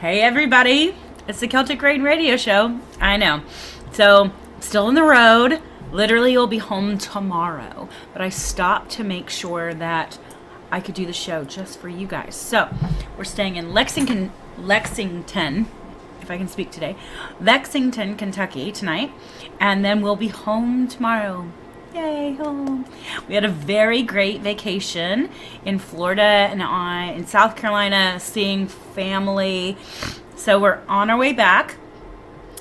Hey everybody, it's the Celtic Rain Radio Show. I know. So, still on the road. Literally, you'll be home tomorrow. But I stopped to make sure that I could do the show just for you guys. So, we're staying in Lexington, if I can speak today, Lexington, Kentucky tonight. And then we'll be home tomorrow. Yay, home. We had a very great vacation in Florida and in South Carolina, seeing family. So we're on our way back.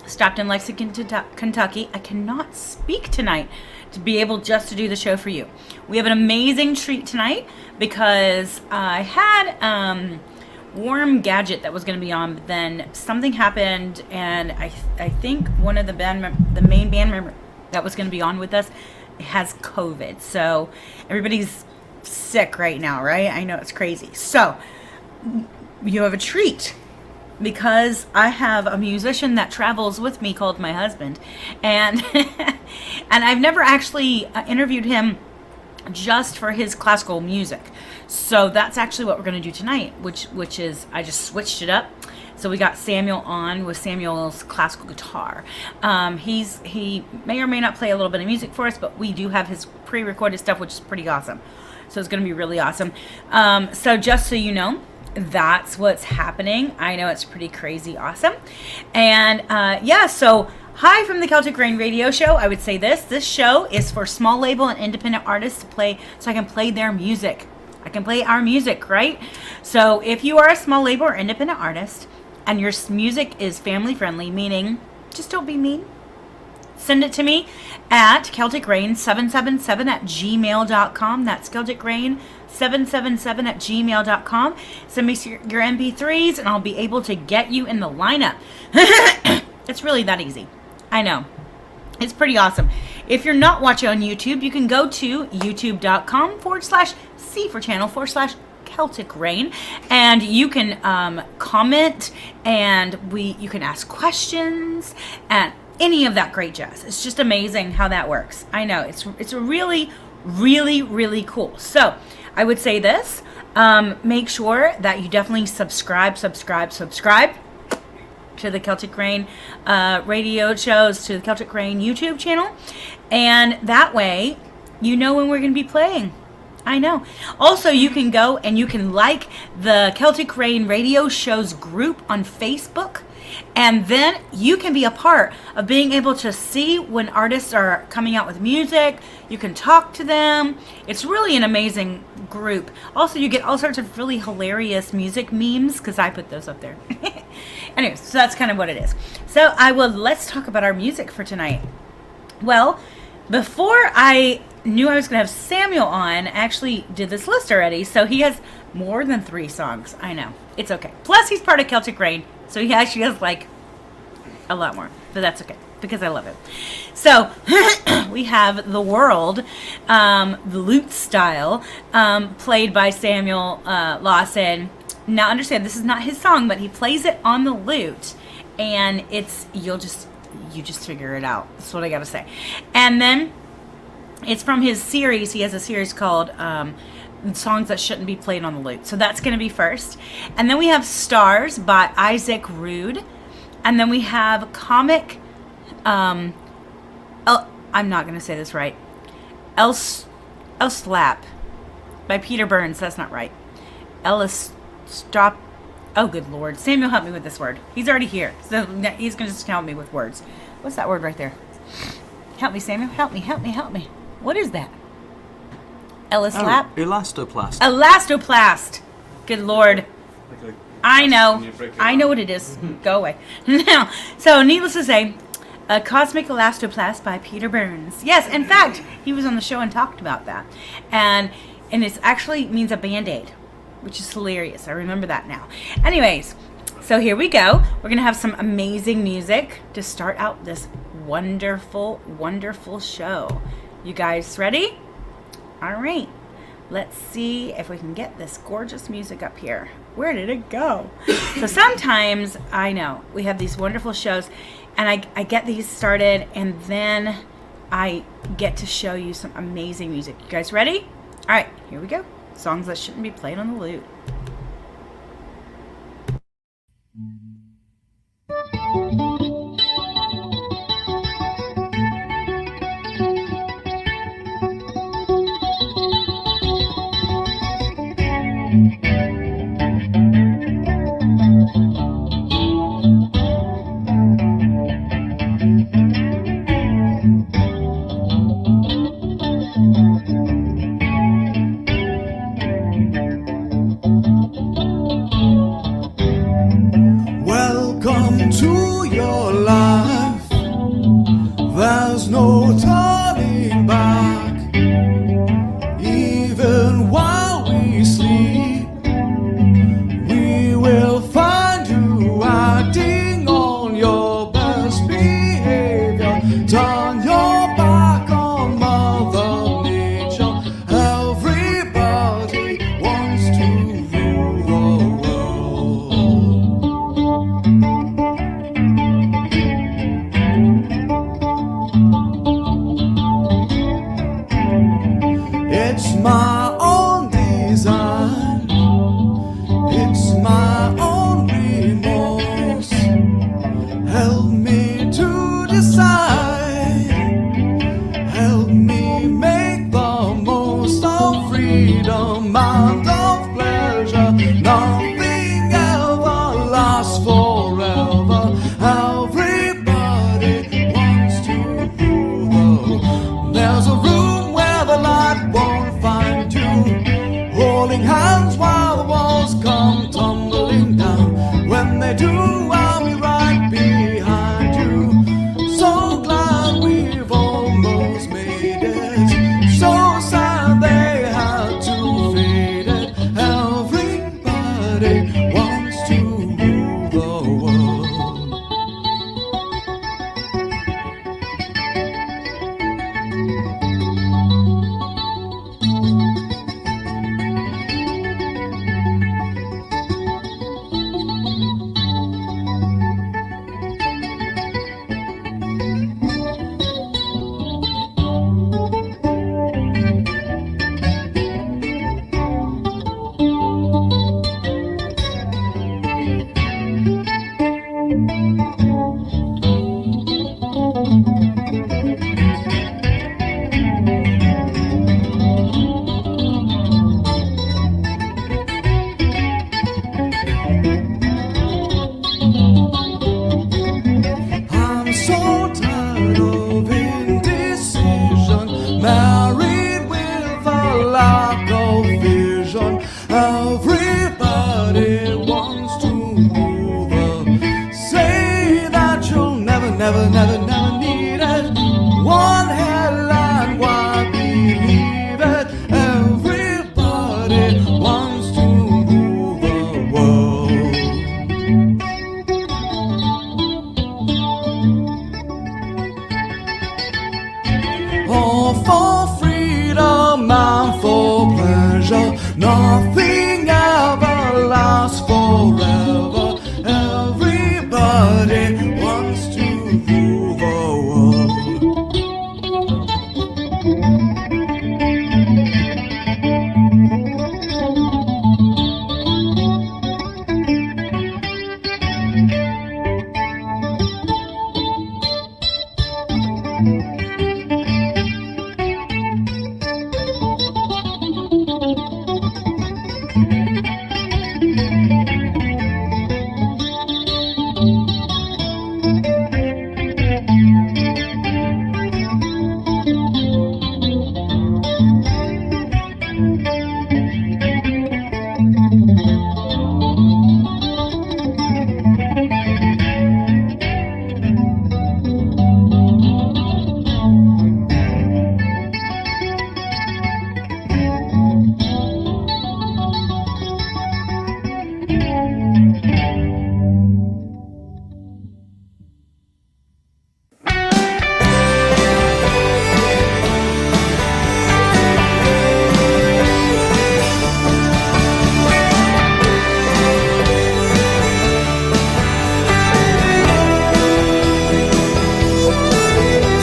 Stopped in Lexington, Kentucky. I cannot speak tonight to be able just to do the show for you. We have an amazing treat tonight because I had Warm Gadget that was going to be on, but then something happened, and I think one of the main band member that was going to be on with us has COVID. So everybody's sick right now, right? I know, it's crazy. So you have a treat because I have a musician that travels with me called my husband, and and I've never actually interviewed him just for his classical music. So that's actually what we're going to do tonight, which is I just switched it up. So we got Samuel on with Samuel's classical guitar. He may or may not play a little bit of music for us, but we do have his pre-recorded stuff, which is pretty awesome. So it's going to be really awesome. So just so you know, that's what's happening. I know it's pretty crazy awesome. And yeah, so hi from the Celtic Rain Radio Show. I would say this show is for small label and independent artists to play, so I can play their music. I can play our music, right? So if you are a small label or independent artist and your music is family friendly, meaning just don't be mean, send it to me at celticrain777@gmail.com. That's celticrain777@gmail.com. Send me your MP3s and I'll be able to get you in the lineup. It's really that easy. I know. It's pretty awesome. If you're not watching on YouTube, you can go to youtube.com/C for channel /Celtic Rain, and you can comment, and you can ask questions and any of that great jazz. It's just amazing how that works. I know it's really, really, really cool. So I would say this: make sure that you definitely subscribe to the Celtic Rain radio shows, to the Celtic Rain YouTube channel, and that way you know when we're going to be playing. I know. Also, you can go and you can like the Celtic Rain radio shows group on Facebook, and then you can be a part of being able to see when artists are coming out with music. You can talk to them. It's really an amazing group. Also, you get all sorts of really hilarious music memes because I put those up there. Anyways, so that's kind of what it is. So let's talk about our music for tonight. Well, before I knew I was going to have Samuel on, I actually did this list already. So he has more than 3 songs. I know. It's okay. Plus, he's part of Celtic Rain. So he actually has like a lot more. But that's okay because I love it. So we have The World, the lute style, played by Samuel Lawson. Now understand, this is not his song, but he plays it on the lute, and you just figure it out. That's what I gotta say. And then it's from his series. He has a series called Songs That Shouldn't Be Played on the Lute. So that's gonna be first. And then we have Stars by Isaac Rude. And then we have Comic, I'm not gonna say this right. El Slap by Peter Burns. That's not right. Ellis Stop. Oh, good Lord. Samuel, help me with this word. He's already here. So he's going to just help me with words. What's that word right there? Help me, Samuel. Help me. What is that? Ellis Lap? Elastoplast. Elastoplast. Good Lord. I know. I know what it is. Go away. Now, so needless to say, a Cosmic Elastoplast by Peter Burns. Yes, in fact, he was on the show and talked about that. And it actually means a Band-Aid, which is hilarious. I remember that now. Anyways, so here we go. We're going to have some amazing music to start out this wonderful, wonderful show. You guys ready? All right. Let's see if we can get this gorgeous music up here. Where did it go? So sometimes, I know, we have these wonderful shows, and I get these started, and then I get to show you some amazing music. You guys ready? All right, here we go. Songs that shouldn't be played on the lute. last forever. Everybody wants to rule, though. There's a room where the light won't find you, holding hands while the walls come tumbling down. When they do, I'll be right behind you. So glad we've almost made it. So sad they had to fade it. Everybody wants to rule the world. I'm so tired of indecision, married with a lack of vision. Everybody wants to move up. Say that you'll never, never, never, never need it. One headline, why believe it? Everybody wants to rule the world. All for freedom and for pleasure. Nothing ever lasts forever. Everybody wants to rule the world.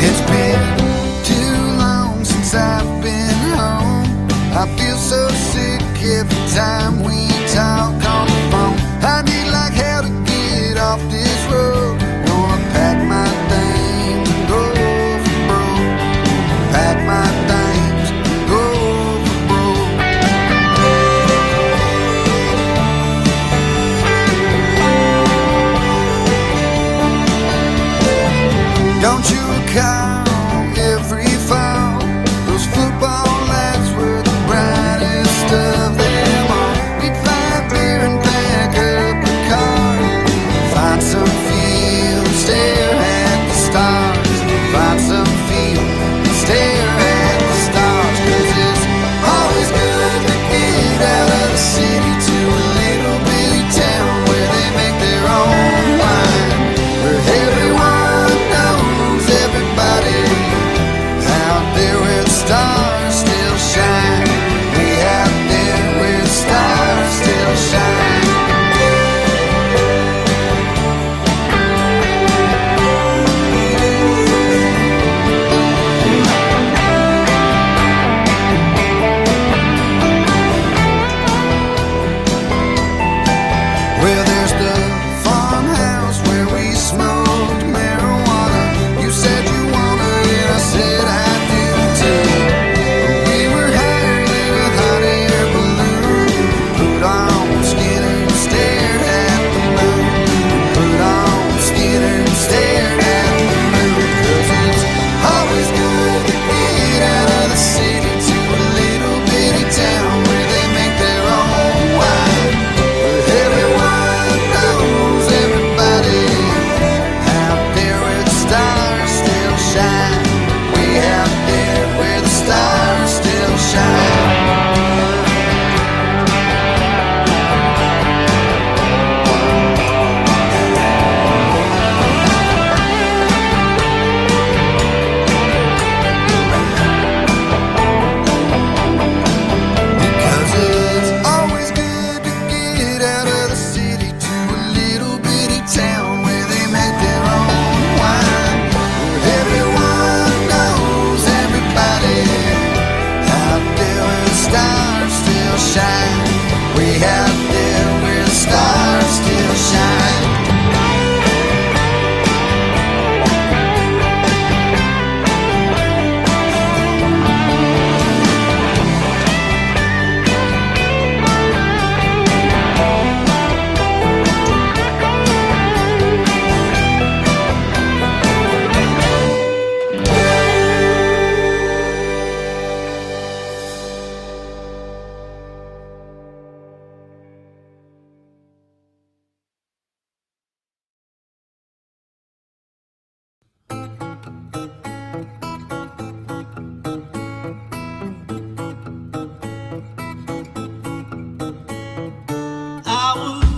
It's been too long since I've been home. I feel so sick every time we talk on the phone. I need like hell to get off this road. Gonna pack my things and go for broke. Pack my things and go for broke. Don't you recall every fall? Those football lads were the brightest of them all. We'd find beer and pack up the car, find some field and stare at the stars. Find some field and stare at the stars. 'Cause it's always good to get out of the city to a little bitty town where they make their own wine, where everyone knows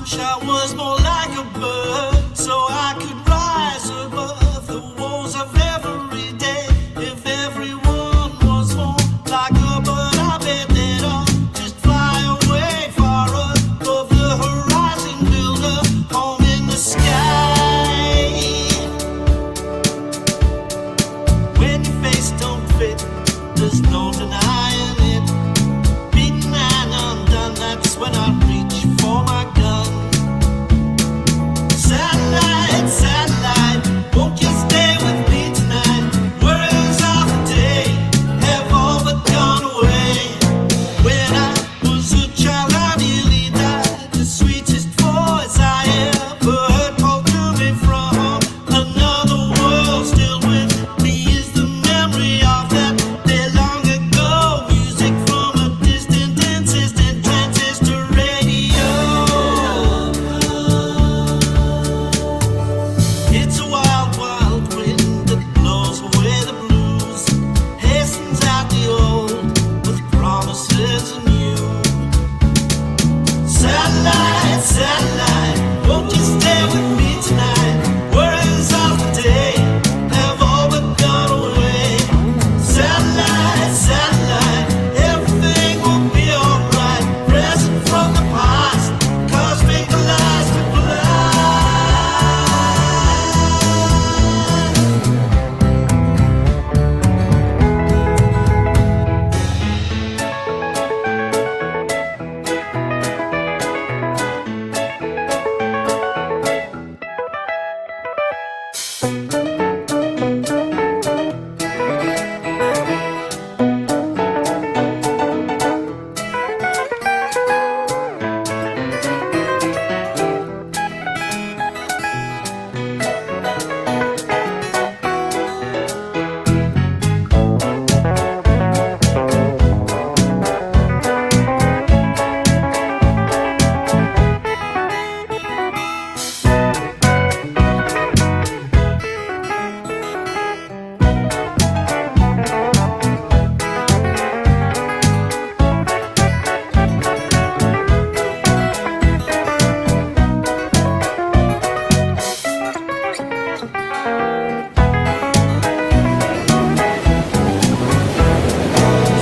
wish I was more like a bird, so I could rise above the woes of every day. If everyone was more like a bird, I bet they'd all just fly away far above the horizon, build a home in the sky. When your face don't fit, there's no denying it. Beaten and undone, that's when I reach for my gun. Satellite, satellite, won't you stay with me tonight? Worries of the day have all but gone away. When I was a child, I nearly died. The sweetest voice I ever heard called to me from another world. Still with me is the memory of that day long ago. Music from a distant, insistent transistor radio. It's a wild, wild wind that blows away the blues, hastens out the old with promises anew. Satellite, satellite, won't you stay with me tonight? Worries of the day have all but gone away. Satellite, satellite, everything will be alright. Present from the past, cosmic elastic line.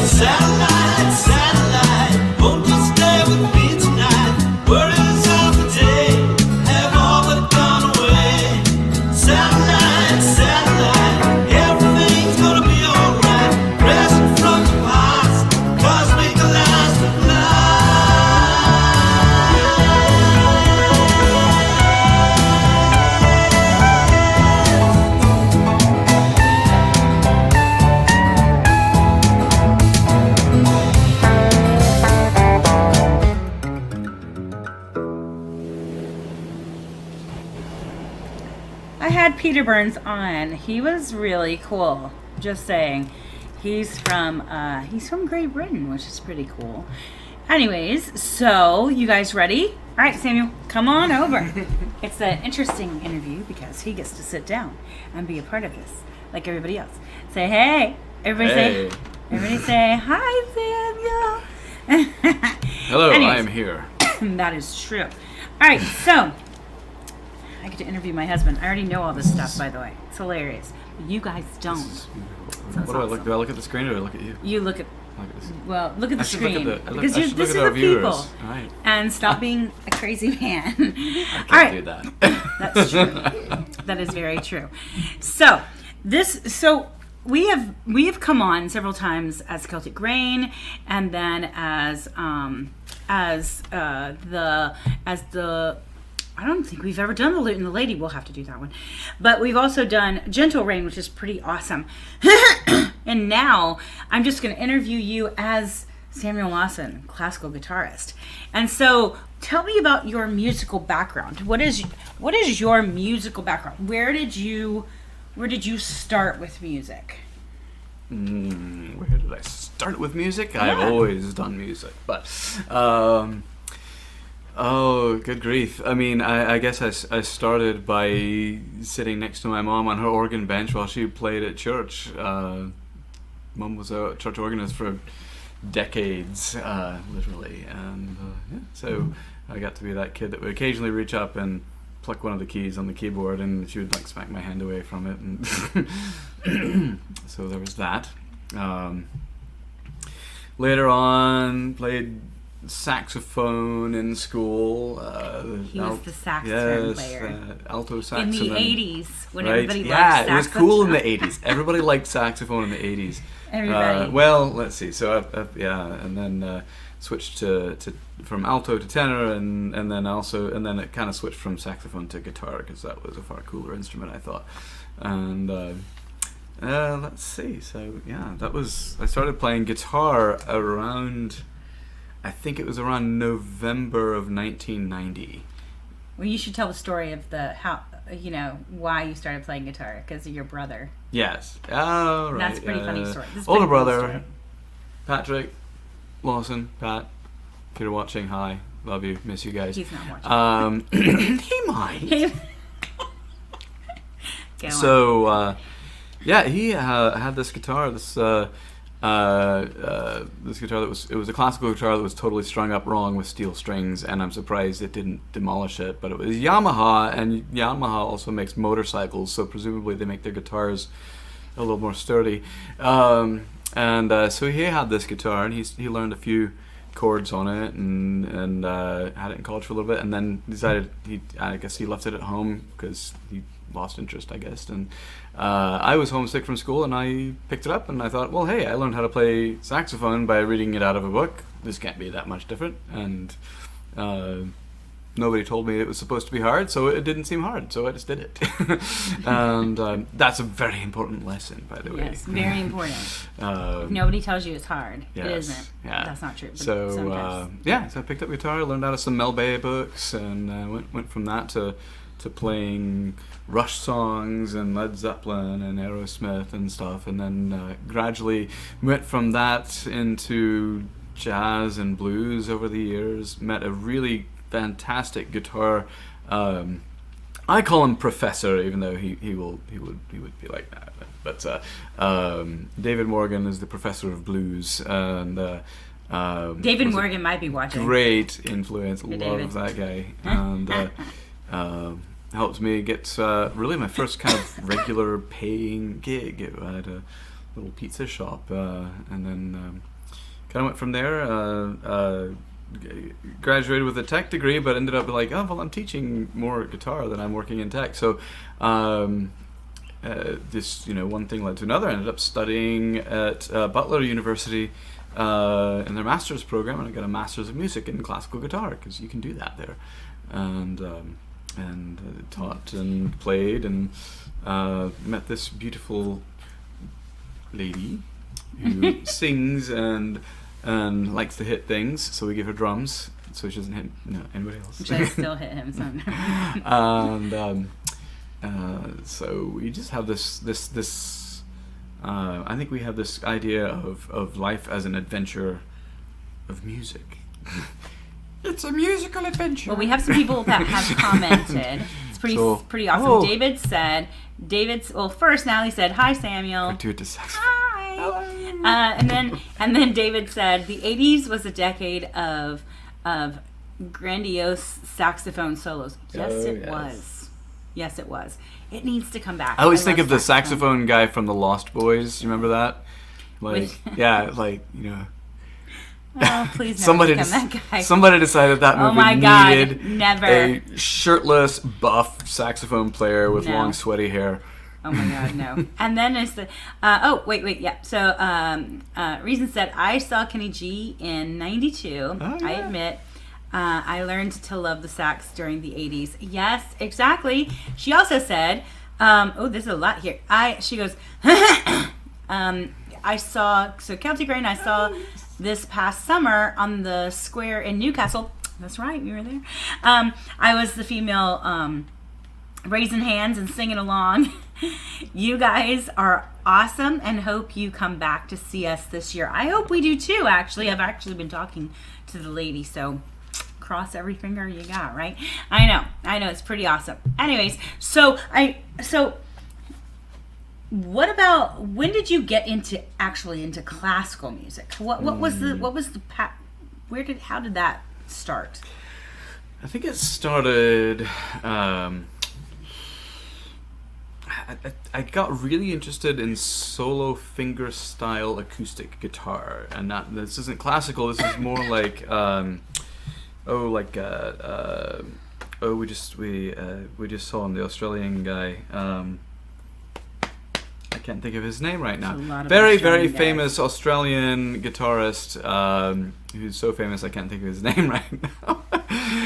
Satellite, satellite, won't you stay with me tonight? Worries of the day have all but gone away. Satellite, satellite, everything's gonna be alright. Present from the past, cosmic elastic line. I had Peter Burns on. He was really cool. Just saying. He's from Great Britain, which is pretty cool. Anyways, so you guys ready? All right, Samuel, come on over. It's an interesting interview because he gets to sit down and be a part of this, like everybody else. Say hey. Everybody say hi, Samuel. Hello, Anyways. I am here. That is true. All right, so I get to interview my husband. I already know all this stuff, by the way. It's hilarious. But you guys don't. What do I look? Do I look at the screen or do I look at you? You look at, Look at this. well, look at the I should look screen. at the- because I you, should this look is at our the viewers. people. All right. And stop being a crazy man. I All right. can't do that. That's true. That is very true. So we have come on several times as Celtic Grain, and then as the I don't think we've ever done the Lute and the Lady. We'll have to do that one, but we've also done Gentle Rain, which is pretty awesome. And now I'm just going to interview you as Samuel Lawson, classical guitarist. And so tell me about your musical background. What is your musical background? Where did you start with music? Where did I start with music? Yeah. I've always done music, but oh, good grief! I mean, I guess I started by sitting next to my mom on her organ bench while she played at church. Mom was a church organist for decades, literally, and yeah, so I got to be that kid that would occasionally reach up and pluck one of the keys on the keyboard, and she would like smack my hand away from it, and so there was that. Later on, played saxophone in school. He was the saxophone player. Alto saxophone. In the 80s, when right? everybody loved Yeah, it was saxophone. cool in the 80s. Everybody liked saxophone in the 80s. Everybody. Well, let's see. So, and then switched to from alto to tenor, and then it kind of switched from saxophone to guitar, because that was a far cooler instrument, I thought. And let's see. So yeah, I started playing guitar around, I think it was around November of 1990. Well, you should tell the story of why you started playing guitar, because of your brother. Yes. Oh, right. That's a pretty funny story. This is a Older pretty cool brother, story. Patrick, Lawson, Pat, if you're watching, hi. Love you. Miss you guys. He's not watching. He might. Go on. So, yeah, he had this guitar, this guitar it was a classical guitar that was totally strung up wrong with steel strings, and I'm surprised it didn't demolish it. But it was Yamaha, and Yamaha also makes motorcycles, so presumably they make their guitars a little more sturdy. So he had this guitar, and he learned a few chords on it, and had it in college for a little bit, and then decided I guess he left it at home because he lost interest, I guess. And I was homesick from school, and I picked it up, and I thought, well, hey, I learned how to play saxophone by reading it out of a book. This can't be that much different. And nobody told me it was supposed to be hard, so it didn't seem hard, so I just did it. And that's a very important lesson, by the way. Yes, very important. If nobody tells you it's hard. Yes, It isn't. yeah. That's not true. But So sometimes. so I picked up guitar, learned out of some Mel Bay books, and went from that to playing Rush songs and Led Zeppelin and Aerosmith and stuff, and then gradually went from that into jazz and blues over the years. Met a really fantastic guitar. I call him Professor, even though he would be like that. But David Morgan is the Professor of Blues, and David was a Morgan might be watching. great influence. Hey, Love David. that guy, and helped me get really my first kind of regular paying gig. I had a little pizza shop, and then kind of went from there. Graduated with a tech degree, but ended up like, oh well, I'm teaching more guitar than I'm working in tech. So this one thing led to another. I ended up studying at Butler University in their master's program, and I got a master's of music in classical guitar, because you can do that there. And taught and played, and met this beautiful lady who sings and likes to hit things, so we give her drums so she doesn't hit anybody else. Which I still hit him sometimes. And so we just have this I think we have this idea of life as an adventure of music. It's a musical adventure. Well, we have some people that have commented. It's pretty awesome. Oh. Well, first Natalie said, "Hi, Samuel." Gratuitous saxophone. Hi. And then David said, "The '80s was a decade of grandiose saxophone solos." Yes, Oh, it yes. was. Yes, it was. It needs to come back. I always think love of the saxophone guy from the Lost Boys. You remember that? Like, yeah, like, Oh, please never somebody become that guy. somebody decided that Oh movie my God, needed never. a shirtless, buff saxophone player with No. long, sweaty hair. Oh my God, no. And then it's the, yeah. So, Reason said, I saw Kenny G in 92. Oh, I yeah. admit. I learned to love the sax during the 80s. Yes, exactly. She also said, there's a lot here. She goes, I saw, so Celtic Rain, I saw this past summer on the square in Newcastle. That's right, we were there. I was the female raising hands and singing along. You guys are awesome, and hope you come back to see us this year. I hope we do too, actually. I've actually been talking to the lady, so cross every finger you got, right? I know, it's pretty awesome. Anyways, so what about, when did you get into classical music? What was the how did that start? I think it started. I got really interested in solo fingerstyle acoustic guitar, and this isn't classical. This is more like we just saw him, the Australian guy. I can't think of his name right now. Very famous Australian guitarist, who's so famous I can't think of his name right now.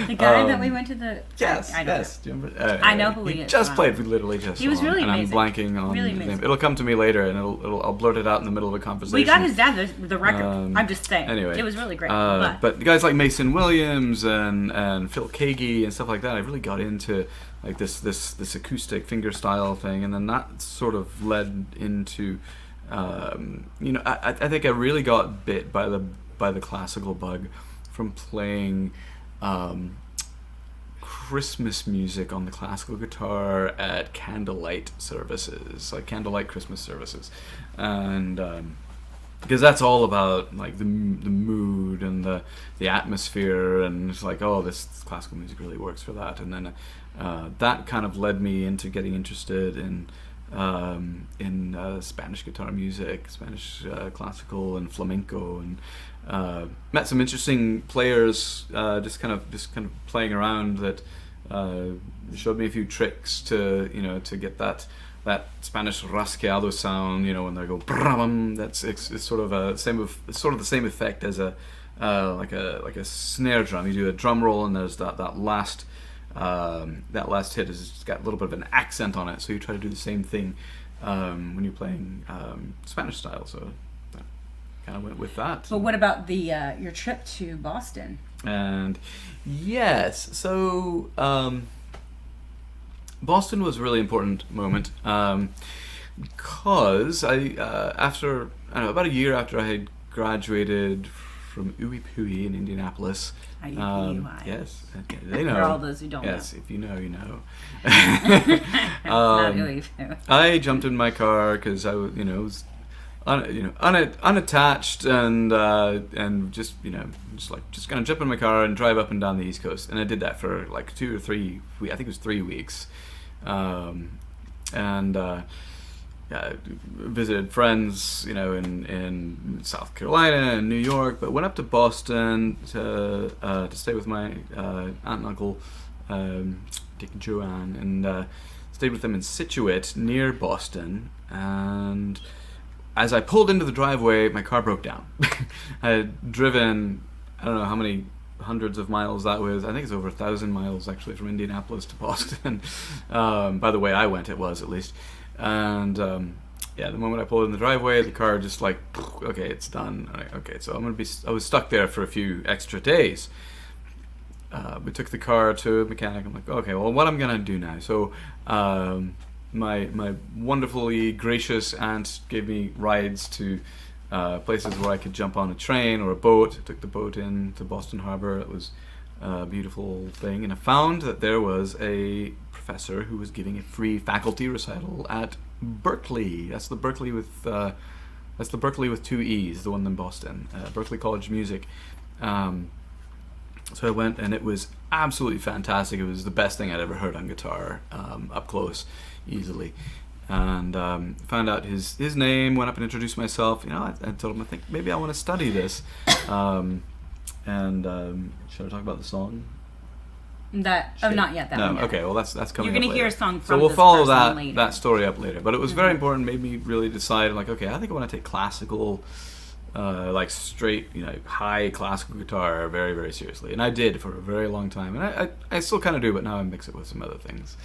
The guy that we went to the... Yes, I don't yes. know. Do you remember? I know who he is. Just played. We literally just. He was really and amazing. I'm blanking on Really his name. amazing. It'll come to me later, and I'll blurt it out in the middle of a conversation. We got his dad the record. I'm just saying. Anyway, it was really great. But guys like Mason Williams and Phil Kagi and stuff like that, I really got into like this acoustic fingerstyle thing, and then that sort of led into, I think I really got bit by the classical bug from playing Christmas music on the classical guitar at candlelight services, like candlelight Christmas services, and because that's all about like the mood and the atmosphere, and it's like, oh, this classical music really works for that. And then that kind of led me into getting interested in Spanish guitar music, Spanish classical and flamenco, and met some interesting players just kind of playing around that showed me a few tricks to get that Spanish rasqueado sound, when they go bram. It's sort of the same effect as a like a snare drum. You do a drum roll, and there's that last hit has got a little bit of an accent on it, so you try to do the same thing when you're playing Spanish style. So that kind of went with that. But what about your trip to Boston? And yes, so Boston was a really important moment because after about a year after I had graduated from UWI in Indianapolis. Yes, they know. For all those who don't know. Yes, if you know, you know. Not UWI. I jumped in my car because I was, unattached and just gonna jump in my car and drive up and down the East Coast, and I did that for like 2 or 3. I think it was 3 weeks, visited friends, in South Carolina and New York, but went up to Boston to stay with my aunt and uncle, Dick and Joanne, and stayed with them in Scituate near Boston. And as I pulled into the driveway, my car broke down. I had driven, I don't know how many hundreds of miles that was. I think it's over 1,000 miles actually from Indianapolis to Boston. By the way I went, it was at least. And the moment I pulled in the driveway, the car just like, okay, it's done. Okay, so I was stuck there for a few extra days. We took the car to a mechanic. I'm like, okay, well, what I'm gonna do now? So my wonderfully gracious aunt gave me rides to places where I could jump on a train or a boat. I took the boat in to Boston Harbor. It was a beautiful thing, and I found that there was a professor who was giving a free faculty recital at Berkeley. That's the Berkeley with 2 E's, the one in Boston, Berkeley College of Music. So I went, and it was absolutely fantastic. It was the best thing I'd ever heard on guitar, up close, easily. And found out his name, went up and introduced myself. I told him, I think maybe I want to study this. Should I talk about the song? Not yet. That no, one yet. Okay. Well, that's coming. You're going to to hear a song from. So we'll this follow person that story up later. But it was very Mm-hmm. important. Made me really decide. Like, okay, I think I want to take classical, like straight, high classical guitar very, very seriously. And I did for a very long time. And I still kind of do, but now I mix it with some other things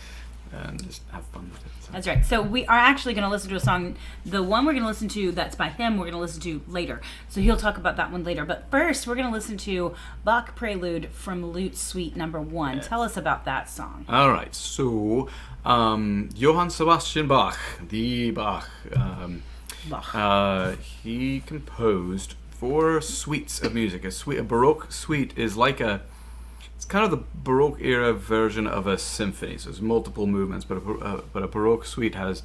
and just have fun with it. So. That's right. So we are actually going to listen to a song. The one we're going to listen to that's by him, we're going to listen to later. So he'll talk about that one later. But first, we're going to listen to Bach Prelude from Lute Suite No. 1. Yes. Tell us about that song. All right. So Johann Sebastian Bach, the Bach, Bach. he composed 4 suites of music. A Baroque suite is like it's kind of the Baroque era version of a symphony. So there's multiple movements, but a Baroque suite has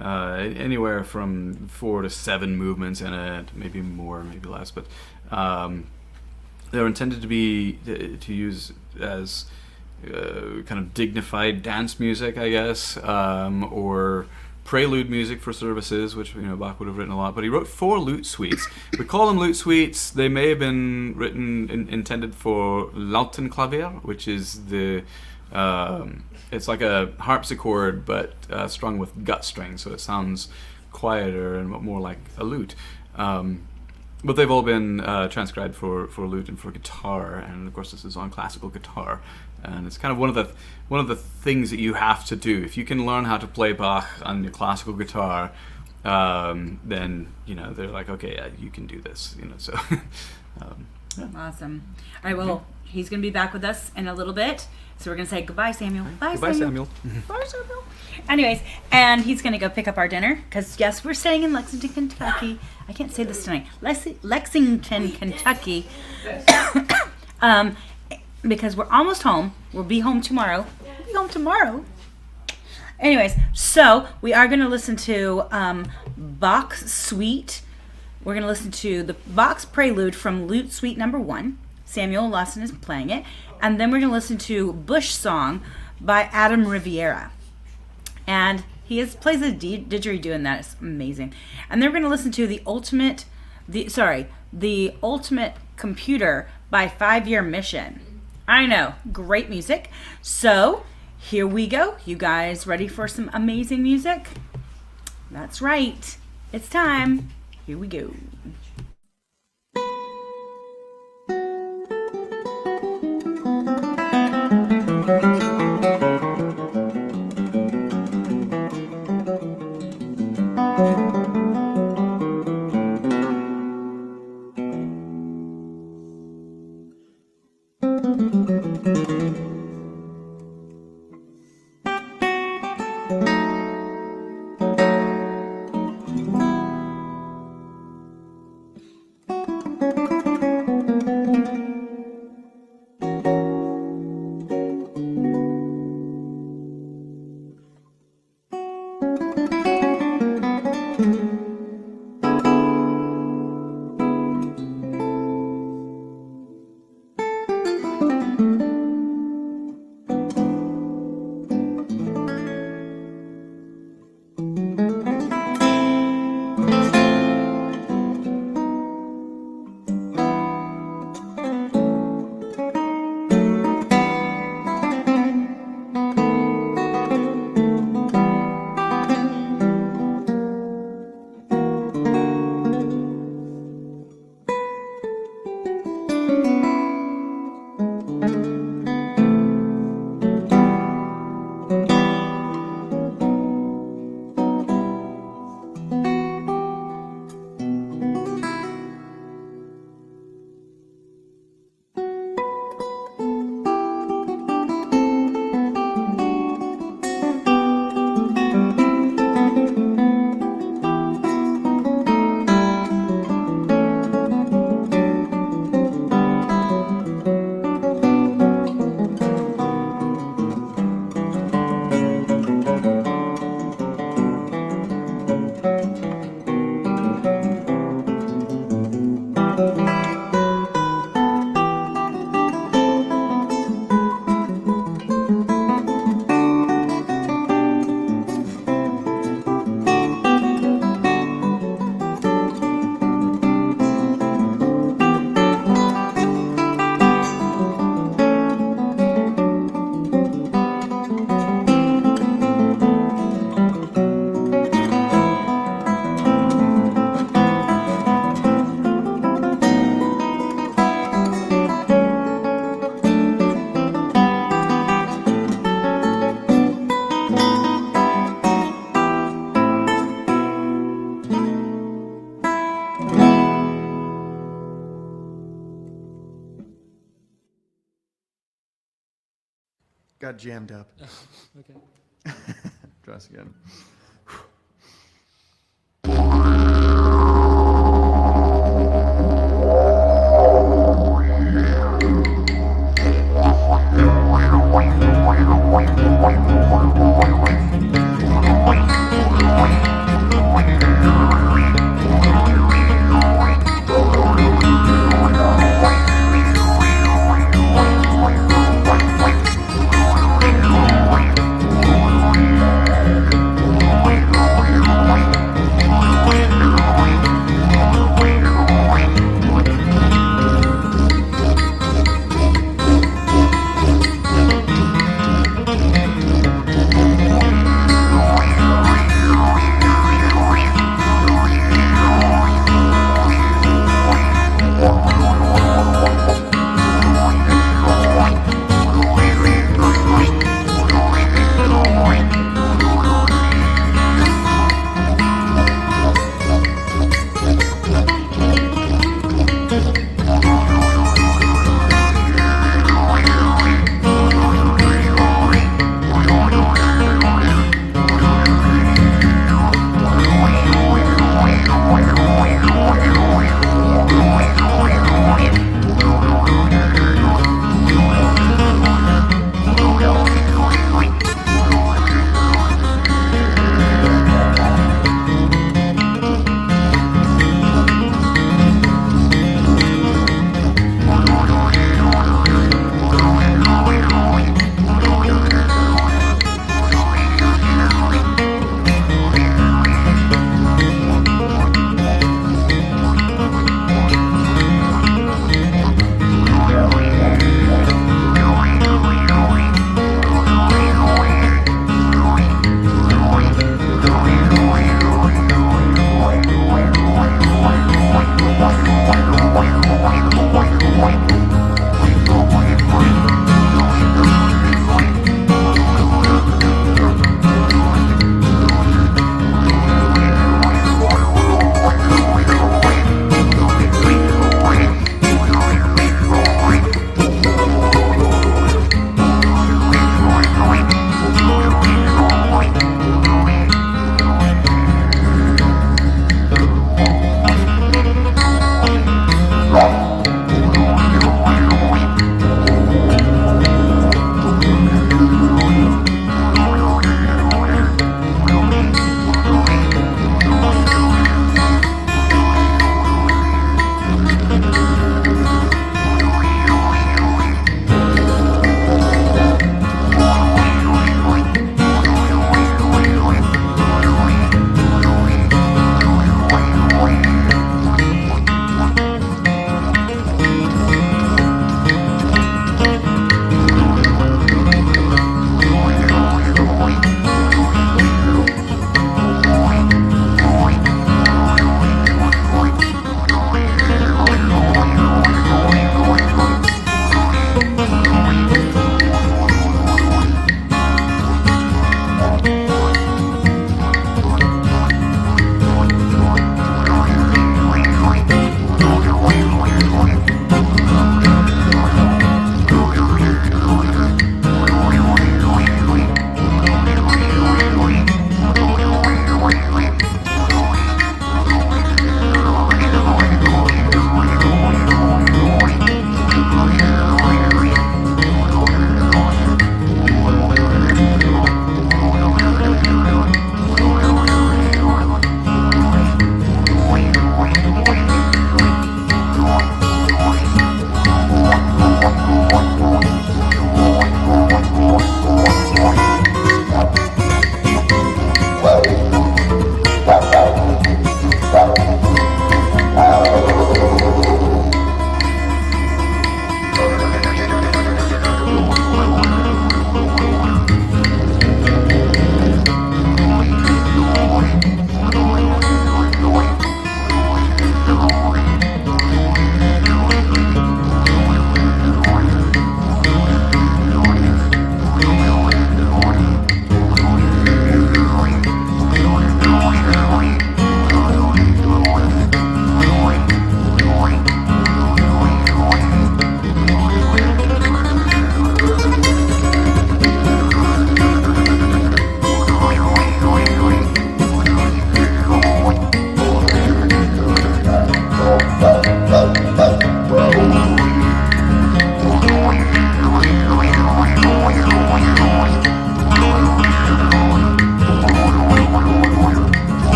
anywhere from 4 to 7 movements in it, maybe more, maybe less. But they're intended to use as kind of dignified dance music, I guess, or prelude music for services, which Bach would have written a lot. But he wrote 4 lute suites. We call them lute suites. They may have been written intended for Lautenklavier, which is the it's like a harpsichord but strung with gut strings, so it sounds quieter and more like a lute. But they've all been transcribed for lute and for guitar, and of course this is on classical guitar. And it's kind of one of the things that you have to do. If you can learn how to play Bach on your classical guitar, then they're like, okay, yeah, you can do this. So yeah. Awesome. All right, well, he's going to be back with us in a little bit. So we're going to say goodbye, Samuel. Bye, Goodbye, Samuel. Samuel. Bye, Samuel. Anyways, and he's going to go pick up our dinner because, yes, we're staying in Lexington, Kentucky. I can't say this tonight. Lexington, Kentucky. Because we're almost home. We'll be home tomorrow. We'll be home tomorrow. Anyways, so we are going to listen to Bach's Suite. We're going to listen to the Bach's Prelude from Lute Suite Number 1. Samuel Lawson is playing it. And then we're going to listen to Bush Song by Adam Riviera. And he plays a didgeridoo in that. It's amazing. And then we're going to listen to the Ultimate Computer by 5 Year Mission. I know, great music. So here we go. You guys ready for some amazing music? That's right. It's time. Here we go. Got jammed up. Okay. Try this again.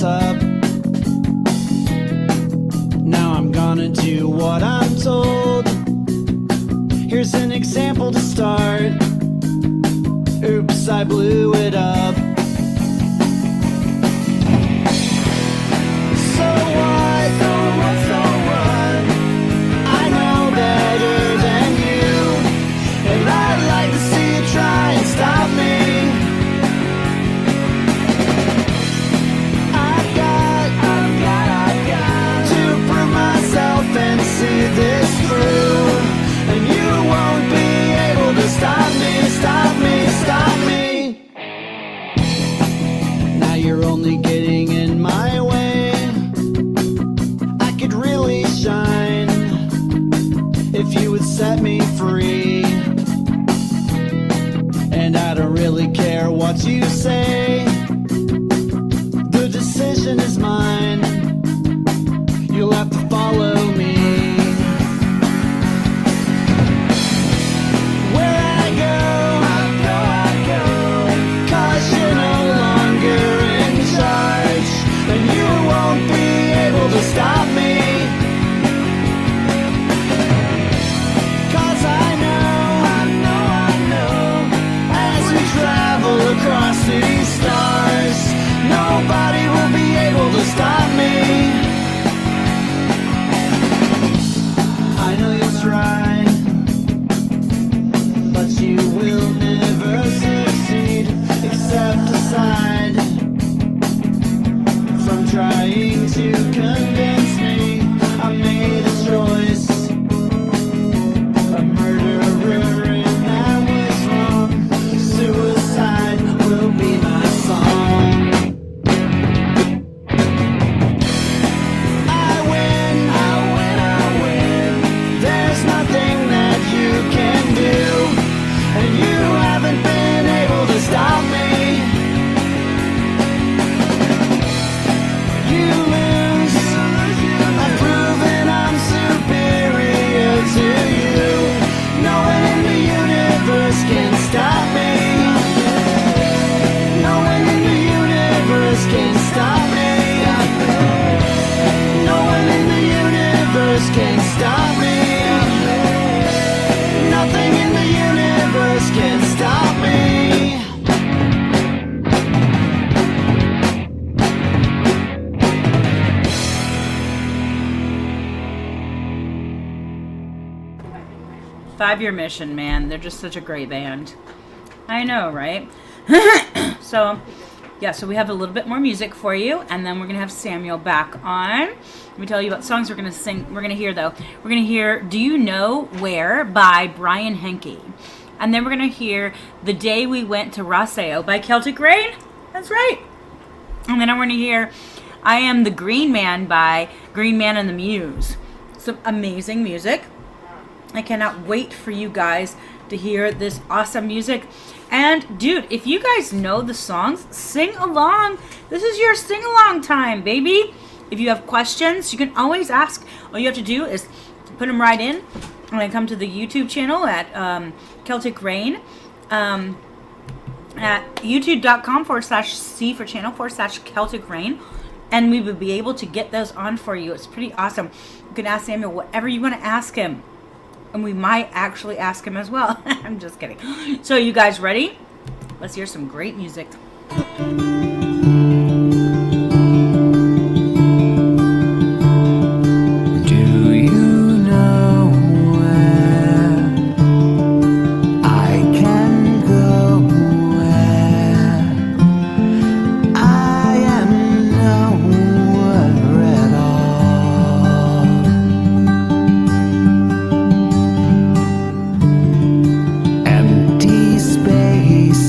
tub. Now I'm gonna do what I'm told. Here's an example to start. Oops, I blew it up. So what? So what? I know better than you, and I'd like to see you try and stop me. I've got to prove myself and see this through, and you won't be able to stop me, stop me, stop me. Now you're only getting in my way. I could really shine if you would set me free, and I don't really care what you say. The decision is mine. You'll have to follow me. Where I go, 'cause you're no longer in charge, and you won't be able to stop me. 'Cause I know, as we travel across these stars, nobody will be able to stop me. I know you'll try, but you will never succeed, except aside from trying to convince me I made a choice, a murderer, and that was wrong. Suicide will be my song. I win, there's nothing that you can do, and you haven't been able to stop me. You lose, I've proven I'm superior to you. No one in the universe can stop me. No one in the universe can stop me. No one in the universe can stop me. Nothing in the universe can stop me. Five-year mission, man. They're just such a great band. I know, right? So, yeah, so we have a little bit more music for you, and then we're going to have Samuel back on. Let me tell you what songs we're going to sing. We're going to hear, though. We're going to hear Do You Know Where by Brian Henke. And then we're going to hear The Day We Went to Rosseo by Celtic Rain. That's right. And then I'm going to hear I Am the Green Man by Green Man and the Muse. Some amazing music. I cannot wait for you guys to hear this awesome music. And dude, if you guys know the songs, sing along. This is your sing along time, baby. If you have questions, you can always ask. All you have to do is put them right in. And then come to the YouTube channel at Celtic Rain. At youtube.com/C for channel/Celtic Rain. And we will be able to get those on for you. It's pretty awesome. You can ask Samuel whatever you want to ask him. And we might actually ask him as well. I'm just kidding. So you guys ready? Let's hear some great music. Do you know where I can go? Where I am nowhere at all. Empty spaces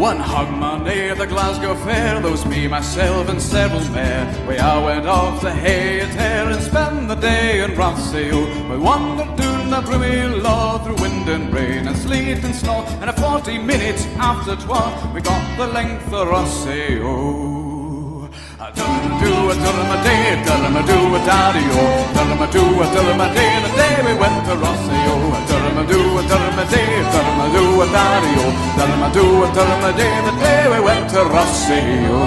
One hog Monday at the Glasgow Fair, there was me, myself, and several men. We all went off to Hayter and spent the day in Rossio. We wandered down the broomy law through wind and rain and sleet and snow, and at 40 minutes after 12 we got the length of Rossio. Durham-a-doo, a Durham-a-day, Durham-a-doo, a daddy-o, Durham-a-doo, a Durham-a-day, the day we went to Rossio. Durham-a-doo, a Durham-a-day, Durham-a-doo, a daddy-o, Durham-a-doo, a Durham-a-day, the day we went to Rossio.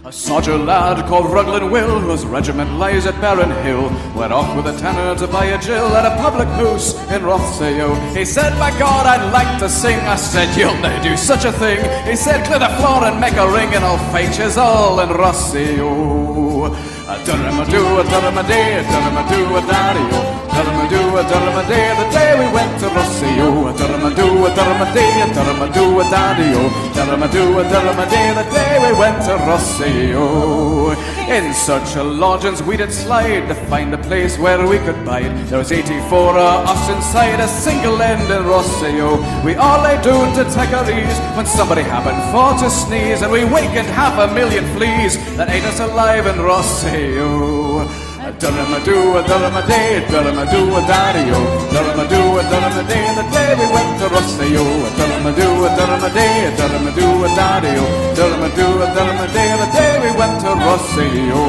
A sodger lad called Ruglin Will, whose regiment lies at Barron Hill, went off with a tenor to buy a Jill at a public house in Rothsay-o. He said, by God, I'd like to sing. I said, you'll never do such a thing. He said, clear the floor and make a ring, and I'll fight yous all in Rothsay-o. A Durham-a-doo, a Durham-a-day, a Durham-a-doo, a daddy-o, Durham-a-doo, a Durham-a-day, the day we went to Rossio. A Durham-a-doo, a Durham-a-day, a Durham-a-doo, a daddy-o, Durham-a-doo, a Durham-a-day, the day we went to Rossio. In such a lodgings we did slide to find a place where we could bide. There was 84 of us inside a single end in Rossio. We all lay down to take our ease when somebody happened for to sneeze, and we wakened 500,000 fleas that ate us alive in Rossio. A Durham-a-doo, a Durham-a-day, Durham-a-doo, a daddy-o, Durham-a-doo, a Durham-a-day, the day we went to Rossio. A Durham-a-doo, a Durham-a-day, a Durham-a-doo, a daddy-o, Durham-a-doo, a Durham-a-day, the day we went to Rossio.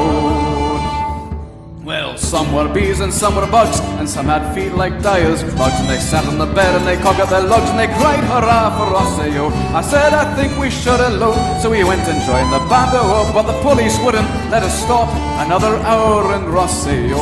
Well, some were bees and some were bugs, and some had feet like dyers' bugs, and they sat on the bed and they cocked their lugs and they cried hurrah for Rossio. I said I think we should elope, so we went and joined the band up, but the police wouldn't let us stop another hour in Rossio.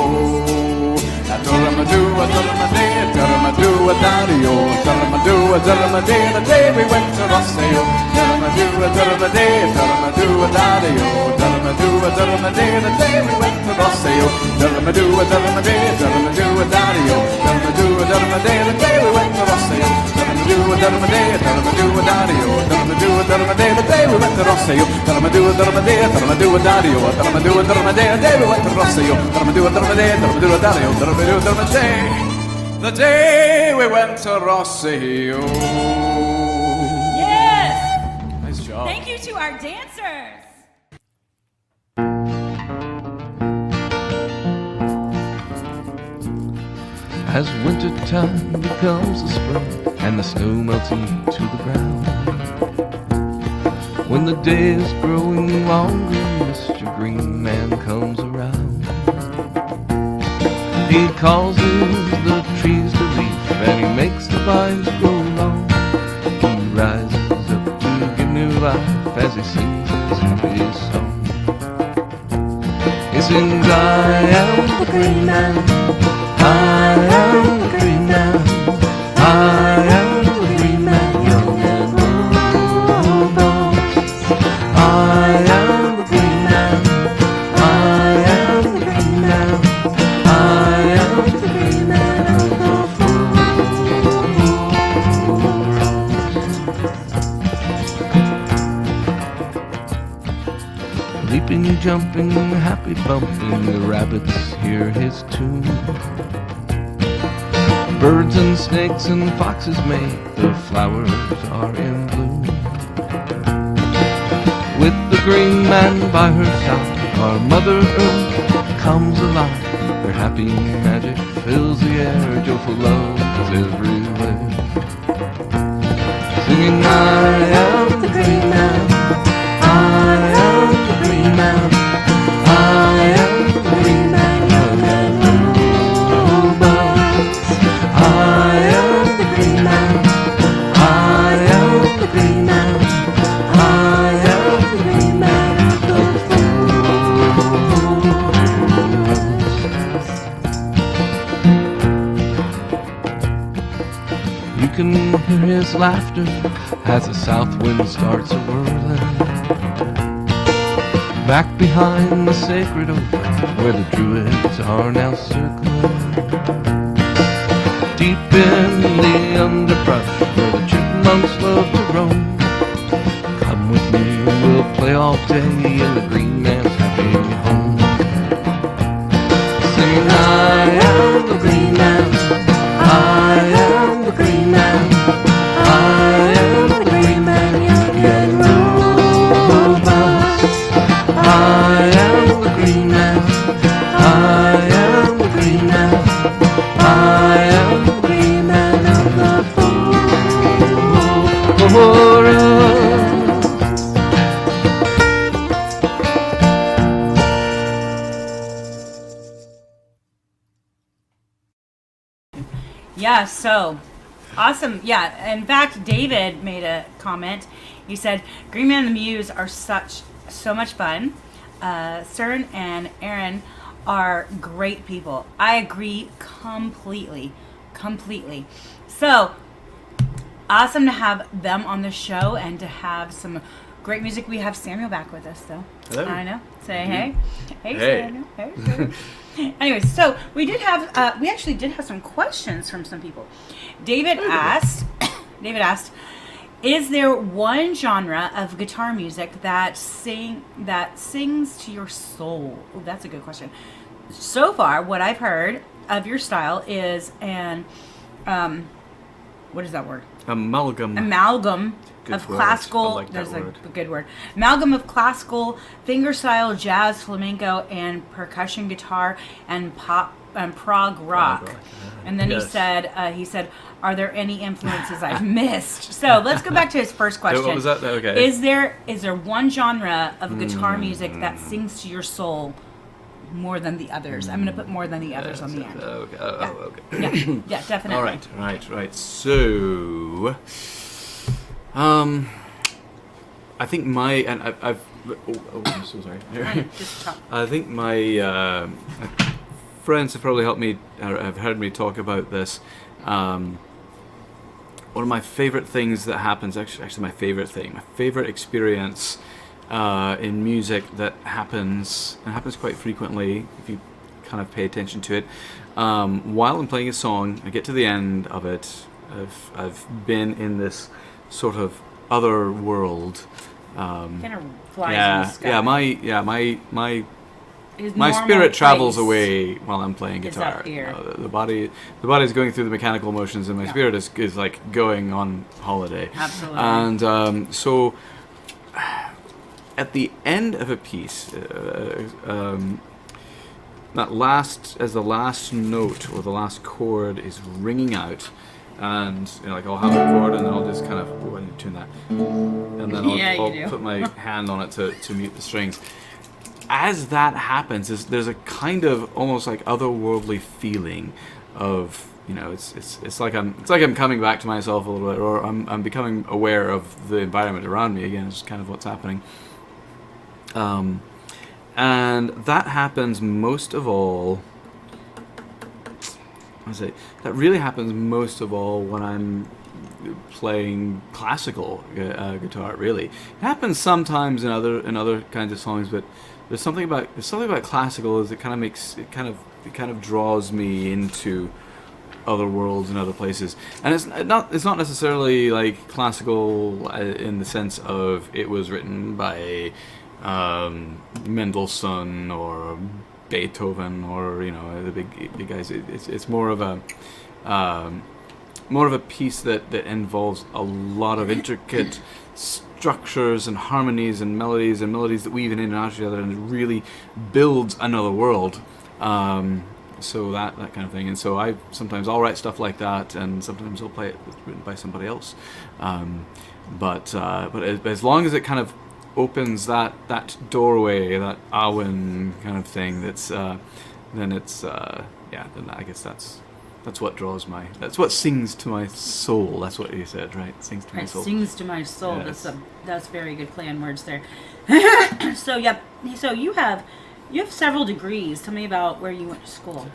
A Durham-a-doo, a Durham-a-day, a Durham-a-doo, a daddy-o, Durham-a-doo, a Durham-a-day, the day we went to Rossio. Durham-a-doo, a Durham-a-day, a Durham-a-doo, a daddy-o, Durham-a-doo, a Durham-a-day, the day we went to Rossio. Durham-a-doo, a Durham-a-day, a Durham-a-doo, a daddy-o, Durham-a-doo, a Durham-a-day, the day we went to Rossio. Durham-a-doo, a Durham-a-day, a Durham-a-doo, a daddy-o, Durham-a-doo, a Durham-a-day, the day we went to Rossio. Durham-a-doo, a Durham-a-day, a Durham-a-doo, a daddy-o, Durham-a-doo, a Durham-a-day, the day we went to Rossio. Durham-a-doo, a Durham-a-day, a Durham-a-doo, a daddy-o, Durham-a-doo, a Durham-a-day, the day we went to Rossio. Yes! Nice job. Thank you to our dancers. As winter time becomes the spring and the snow melts into the ground, when the day is growing longer, Mr. Green Man comes around. He causes the trees to leaf and he makes the vines grow long. He rises up to give new life as he sings his happy song. He sings, I am the Green Man, I am the Green Man, I am the Green Man, young and old. I am the Green Man, I am the Green Man, I am the Green Man of the forest. Leaping, jumping, happy bumping, the rabbits hear his tune. Birds and snakes and foxes make the flowers are in bloom. With the Green Man by her side, our Mother Earth comes alive. Her happy magic fills the air, joyful love is everywhere. Singing, I am the Green Man, I am the Green Man, I am the Green Man, young and old. I am the Green Man, I am the Green Man, I am the Green Man of the forest. You can hear his laughter as the south wind starts a whirling. Back behind the sacred oak where the druids are now circling. Deep in the underbrush where the chipmunks love to roam. Come with me and we'll play all day in the Green Man's happy home. Singing, I am the Green Man, I am the Green Man, I am the Green Yeah, so awesome. Yeah, in fact, David made a comment. He said, Green Man and the Muse are so much fun. Cern and Aaron are great people. I agree completely. So awesome to have them on the show and to have some great music. We have Samuel back with us, though. Hello. I know. Say hey. Hey, Hey. Samuel. Hey, Samuel. Anyways, so we actually did have some questions from some people. David asked, is there one genre of guitar music that sings to your soul? Oh, that's a good question. So far, what I've heard of your style is what is that word? Amalgam. Good of word. classical. I like that There's word. a good word. Amalgam of classical, fingerstyle, jazz, flamenco, and percussion guitar, and pop and prog rock. rock, And then yes. he said, are there any influences I've missed? So let's go back to his first question. What was that? Okay. Is there one genre of guitar music that sings to your soul more than the others? I'm going to put more than the others on the end. Okay. Yeah. Okay. Yeah, definitely. All right. So, I think I've. I'm so sorry. Just talk. I think my friends have probably helped me, or have heard me talk about this. One of my favorite things that happens, actually my favorite experience in music that happens quite frequently if you kind of pay attention to it. While I'm playing a song, I get to the end of it. I've been in this sort of other world. Kind of flies in the sky. His My normal spirit travels place away while I'm playing is guitar. up here. The body is going through the mechanical motions, and my spirit is like going on holiday. Absolutely. And so, at the end of a piece, the last note or the last chord is ringing out, and like I'll have a chord, and then I'll just kind of I need to tune that, and then I'll put my hand on it to mute the strings. As that happens, there's a kind of almost like otherworldly feeling of it's like I'm coming back to myself a little bit, or I'm becoming aware of the environment around me again. It's kind of what's happening. And that happens most of all. That really happens most of all when I'm playing classical guitar. Really, it happens sometimes in other kinds of songs, but there's something about classical is it kind of draws me into other worlds and other places. And it's not necessarily like classical in the sense of it was written by Mendelssohn or Beethoven or the big guys. It's more of a piece that involves a lot of intricate structures and harmonies and melodies that weave in and out of each other, and it really builds another world. So that kind of thing. And so I'll write stuff like that, and sometimes I'll play it written by somebody else. But as long as it kind of opens that doorway, that Awen kind of thing, then I guess that's what sings to my soul. That's what you said, right? Sings to my soul. It sings to my soul. Yes. That's very good play on words there. So you have several degrees. Tell me about where you went to school.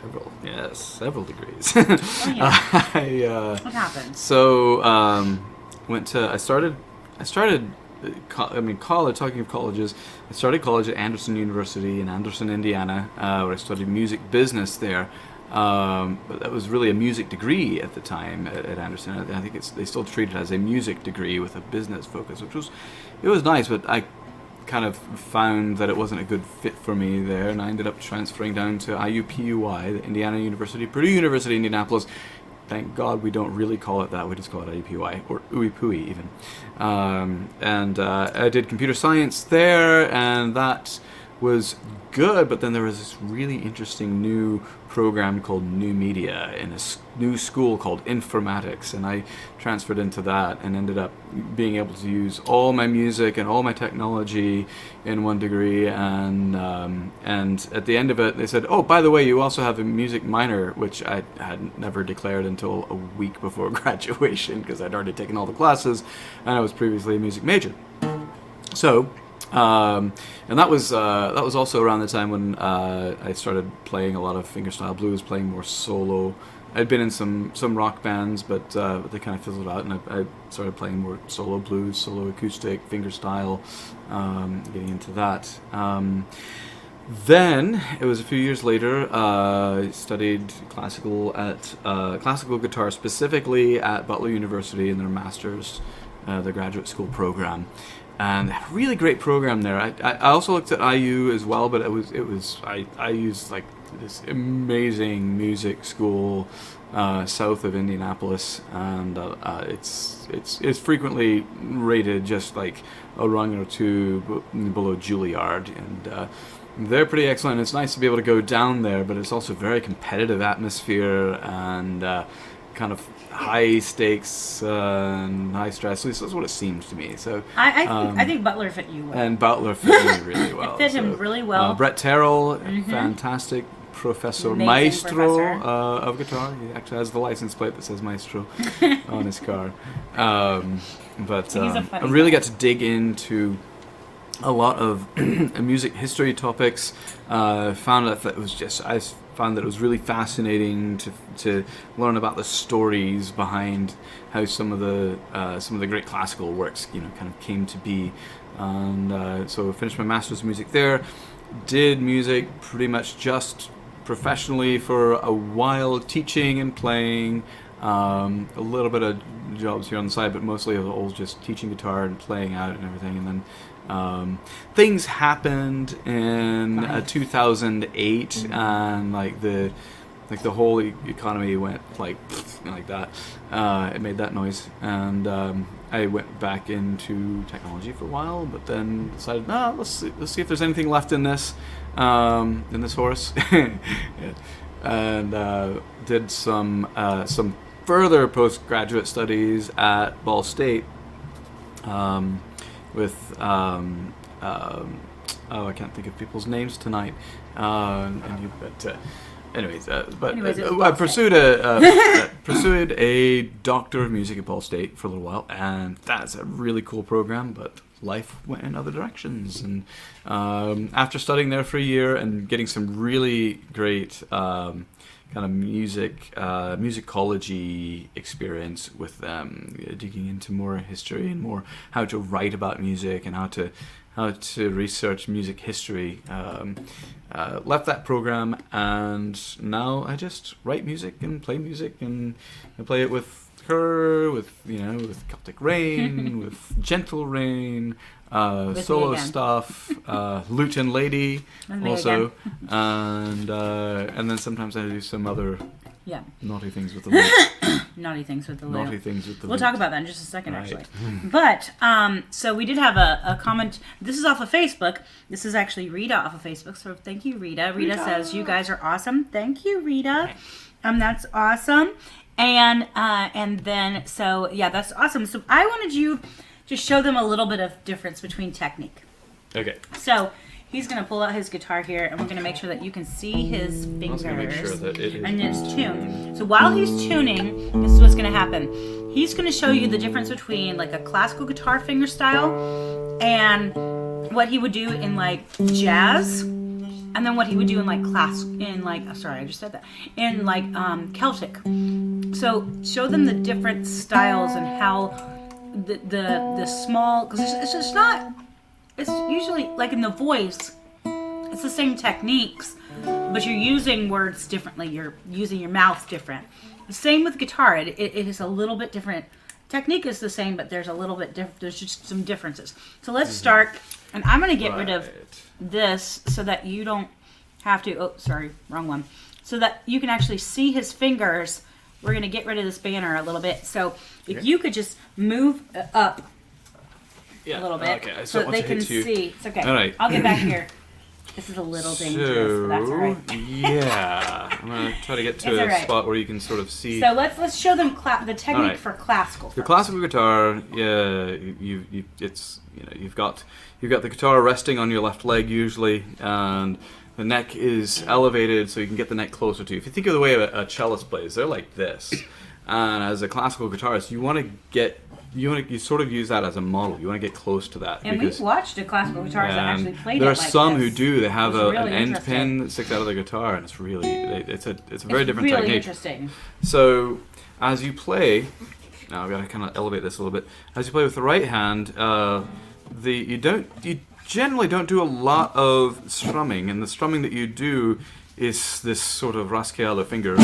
Several degrees. Oh, yeah. What happened? So I started college. Talking of colleges, I started college at Anderson University in Anderson, Indiana, where I studied music business there. But that was really a music degree at the time at Anderson. I think they still treat it as a music degree with a business focus, which was nice. But I kind of found that it wasn't a good fit for me there, and I ended up transferring down to IUPUI, the Indiana University, Purdue University, Indianapolis. Thank God we don't really call it that. We just call it IUPUI, or UIPUI even. And I did computer science there, and that was good, but then there was this really interesting new program called New Media in a new school called Informatics, and I transferred into that and ended up being able to use all my music and all my technology in one degree, and at the end of it they said, oh, by the way, you also have a music minor, which I had never declared until a week before graduation because I'd already taken all the classes and I was previously a music major. So and that was also around the time when I started playing a lot of fingerstyle blues, playing more solo. I'd been in some rock bands, but they kind of fizzled out, and I started playing more solo blues, solo acoustic, fingerstyle, getting into that. Then it was a few years later. I studied classical guitar specifically at Butler University in their master's, their graduate school program. And they have a really great program there. I also looked at IU as well, but I used like this amazing music school south of Indianapolis, and it's frequently rated just like a rung or two below Juilliard, and they're pretty excellent. It's nice to be able to go down there, but it's also a very competitive atmosphere and kind of high stakes and high stress. At least that's what it seems to me. So I think Butler fit you well. And Butler fit me really well. It fit him really well. Brett Terrell, fantastic professor, Amazing maestro professor. Of guitar. He actually has the license plate that says maestro on his car. But He's a I funny really guy. got to dig into a lot of music history topics. Found that I found that it was really fascinating to learn about the stories behind how some of the great classical works, kind of came to be. And so I finished my master's in music there. Did music pretty much just professionally for a while, teaching and playing. A little bit of jobs here on the side, but mostly it was all just teaching guitar and playing out and everything. And then things happened in 2008, and like the whole economy went like that. It made that noise, and I went back into technology for a while, but then decided, no, let's see if there's anything left in this horse, and did some further postgraduate studies at Ball State with I can't think of people's names tonight. Anyways, I pursued a Doctor of Music at Ball State for a little while, and that's a really cool program, but life went in other directions. And after studying there for a year and getting some really great kind of musicology experience with them, digging into more history and more how to write about music and how to research music history, left that program, and now I just write music and play music, and I play it with her, with Celtic Rain, with Gentle Rain, solo stuff, Luton Lady also, and then sometimes I do some other naughty things with the lute. Naughty things with the lute. Naughty things with the We'll lute. talk about that in just a second, Right. actually. But, so we did have a comment. This is off of Facebook. This is actually Rita off of Facebook. So thank you, Rita. Rita says, you guys are awesome. Thank you, Rita. That's awesome. And then, so, yeah, that's awesome. So I wanted you to show them a little bit of difference between technique. Okay. So he's going to pull out his guitar here, and we're going to make sure that you can see his fingers. I'm going to make sure that it is. And it's tuned. So while he's tuning, this is what's going to happen. He's going to show you the difference between like a classical guitar fingerstyle and what he would do in like jazz, and then what he would do in like Celtic. So show them the different styles and how the small, because it's just not. It's usually like in the voice, it's the same techniques, but you're using words differently. You're using your mouth different. Same with guitar. It is a little bit different. Technique is the same, but there's a little bit different. There's just some differences. So let's start, and I'm going to get rid of this so that you don't have to. Oh, sorry, wrong one. So that you can actually see his fingers. We're going to get rid of this banner a little bit. So if you could just move up a little bit, Okay. so that want they to can hit you. see. It's okay. All right. I'll get back here. This is a little dangerous, but that's all right. Yeah, I'm gonna try to get It's to all a right. spot where you can sort of see. So let's show them the technique All right. for classical. Your first. classical guitar, yeah, you've got the guitar resting on your left leg usually, and the neck is elevated so you can get the neck closer to you. If you think of the way a cellist plays, they're like this, and as a classical guitarist, you sort of use that as a model. You want to get close to that. And we've watched a classical guitarist that actually played there it are like some this. who do. They have It's really an end interesting. pin that sticks out of the guitar, and it's really it's a very different really technique. interesting. So as you play, now I've got to kind of elevate this a little bit. As you play with the right hand, you generally don't do a lot of strumming, and the strumming that you do is this sort of rascale finger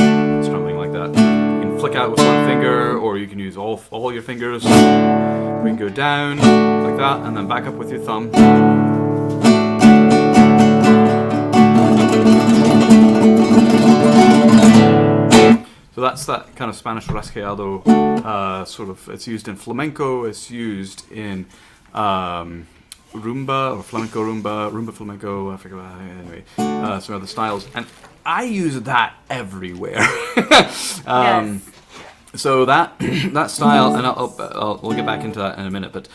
strumming like that. You can flick out with one finger, or you can use all your fingers. We can go down like that, and then back up with your thumb. So that's that kind of Spanish rascado sort of. It's used in flamenco. It's used in rumba or flamenco rumba flamenco. I forget about it. Anyway, some other styles, and I use that everywhere. Yes. So that style, and we'll get back into that in a minute. But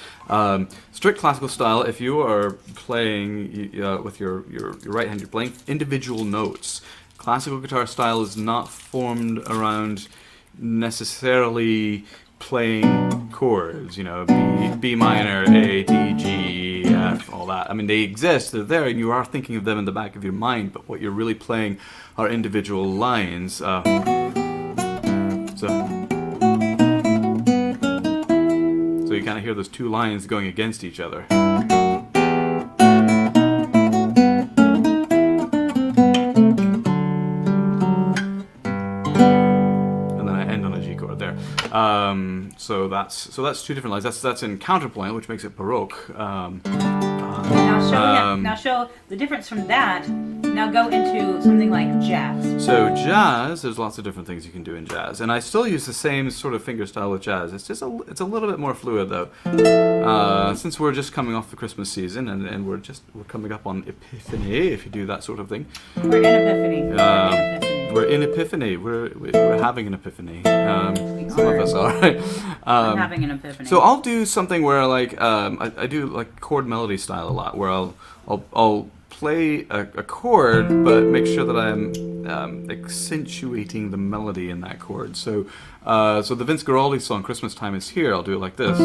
strict classical style, if you are playing with your right hand, you're playing individual notes. Classical guitar style is not formed around necessarily playing chords, B minor, A, D, G, F, all that. I mean, they exist, they're there, and you are thinking of them in the back of your mind, but what you're really playing are individual lines. So you kind of hear those two lines going against each other. So that's two different lines. That's in counterpoint, which makes it Baroque. Now show the difference from that. Now go into something like jazz. So jazz, there's lots of different things you can do in jazz, and I still use the same sort of finger style with jazz. It's just it's a little bit more fluid though. Since we're just coming off the Christmas season, and we're coming up on Epiphany, if you do that sort of thing. We're in Epiphany. We're in Epiphany. We're having an epiphany. Some of us are. I'm having an epiphany. So I'll do something where I do like chord melody style a lot, where I'll play a chord, but make sure that I'm accentuating the melody in that chord. So the Vince Guaraldi song "Christmas Time Is Here," I'll do it like this.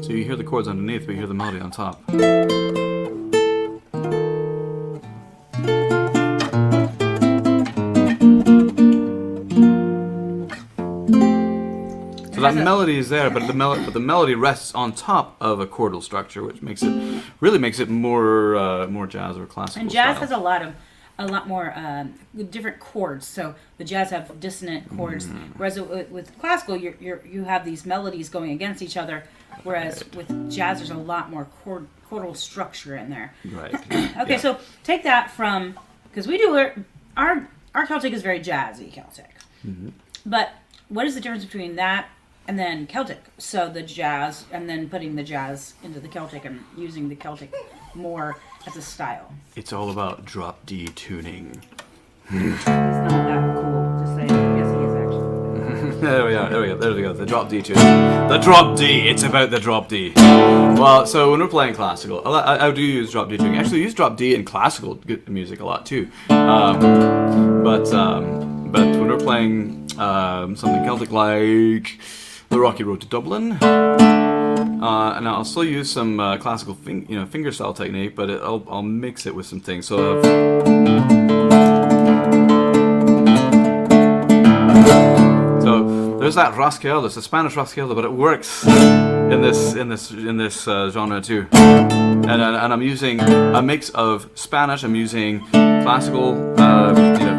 So you hear the chords underneath, but you hear the melody on top. So that melody is there, but the melody rests on top of a chordal structure, which makes it more jazz or classical. And jazz style. has a lot more different chords. So the jazz have dissonant chords, whereas with classical, you have these melodies going against each other. Whereas with jazz, there's a lot more chordal structure in there. Right. Okay, Yeah. so take that from, because we do our Celtic is very jazzy Celtic, but what is the difference between that and then Celtic? So the jazz, and then putting the jazz into the Celtic and using the Celtic more as a style. It's all about drop D tuning. It's not that cool to say. Yes, he is actually. There we go. The drop D tuning. The drop D. It's about the drop D. Well, so when we're playing classical, I do use drop D tuning. Actually, I use drop D in classical music a lot too. But when we're playing something Celtic like The Rocky Road to Dublin, and I'll still use some classical finger style technique, but I'll mix it with some things. So there's that rascaille, it's a Spanish rascaille, but it works in this genre too. And I'm using a mix of Spanish. I'm using classical,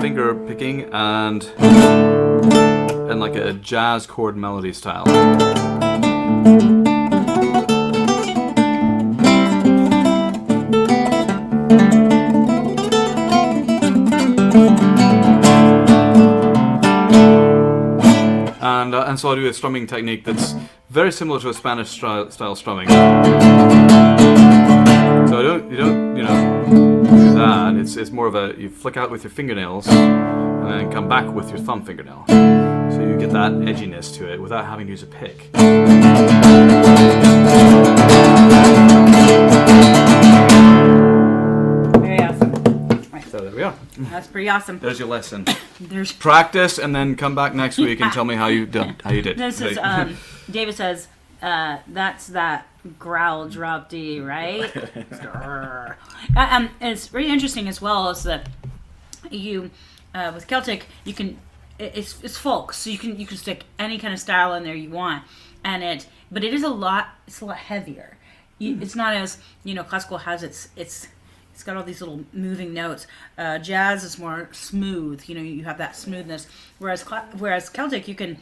finger picking, and like a jazz chord melody style. And And so I do a strumming technique that's very similar to a Spanish style strumming. So you don't do that. It's more of you flick out with your fingernails and then come back with your thumb fingernail. So you get that edginess to it without having to use a pick. Very awesome. Right. So there we are. That's pretty awesome. There's your lesson. There's Practice and then come back next week and tell me how you did. this is David says that's that growl drop D, right? It's really interesting as well is that you with Celtic you can it's folk, so you can stick any kind of style in there you want, but it's a lot heavier. It's not as classical has it's got all these little moving notes. Jazz is more smooth. You have that smoothness. Whereas Celtic, you can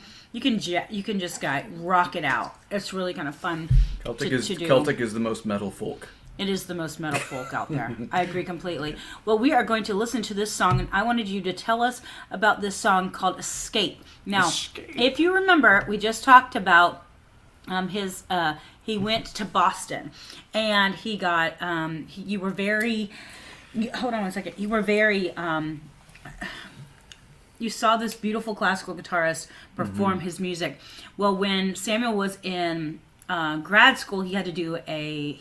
just rock it out. It's really kind of fun. Celtic to do. Celtic is the most metal folk. It is the most metal folk out there. I agree completely. Well, we are going to listen to this song, and I wanted you to tell us about this song called "Escape." Now, if you remember, we just talked about he went to Boston, and he got you were very. Hold on one second. You were very. You saw this beautiful classical guitarist perform his music. Well, when Samuel was in grad school, he had to do a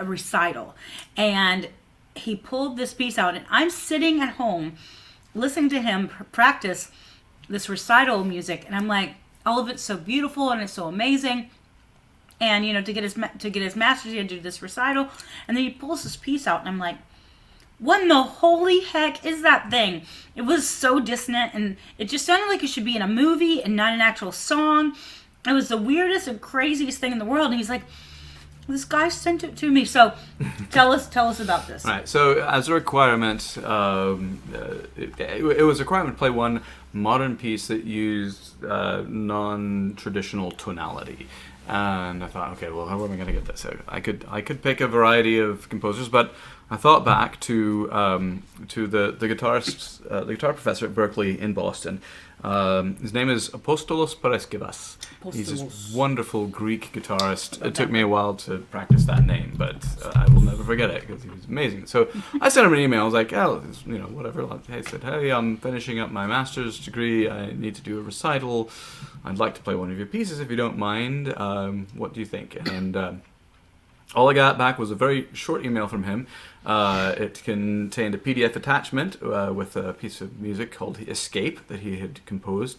recital, and he pulled this piece out. And I'm sitting at home, listening to him practice this recital music, and I'm like, all of it's so beautiful and it's so amazing. And to get his master's, he had to do this recital, and then he pulls this piece out, and I'm like, what in the holy heck is that thing? It was so dissonant, and it just sounded like it should be in a movie and not an actual song. It was the weirdest and craziest thing in the world. And he's like, this guy sent it to me. So tell us about this. Right. So as a requirement, it was a requirement to play one modern piece that used non-traditional tonality. And I thought, okay, well, how am I going to get this out? I could pick a variety of composers, but I thought back to the guitarist, the guitar professor at Berkeley in Boston. His name is Apostolos Paraskevas. He's this wonderful Greek guitarist. It took me a while to practice that name, but I will never forget it because he was amazing. So I sent him an email. I was like, whatever. I said, hey, I'm finishing up my master's degree. I need to do a recital. I'd like to play one of your pieces if you don't mind. What do you think? And all I got back was a very short email from him. It contained a PDF attachment with a piece of music called Escape that he had composed.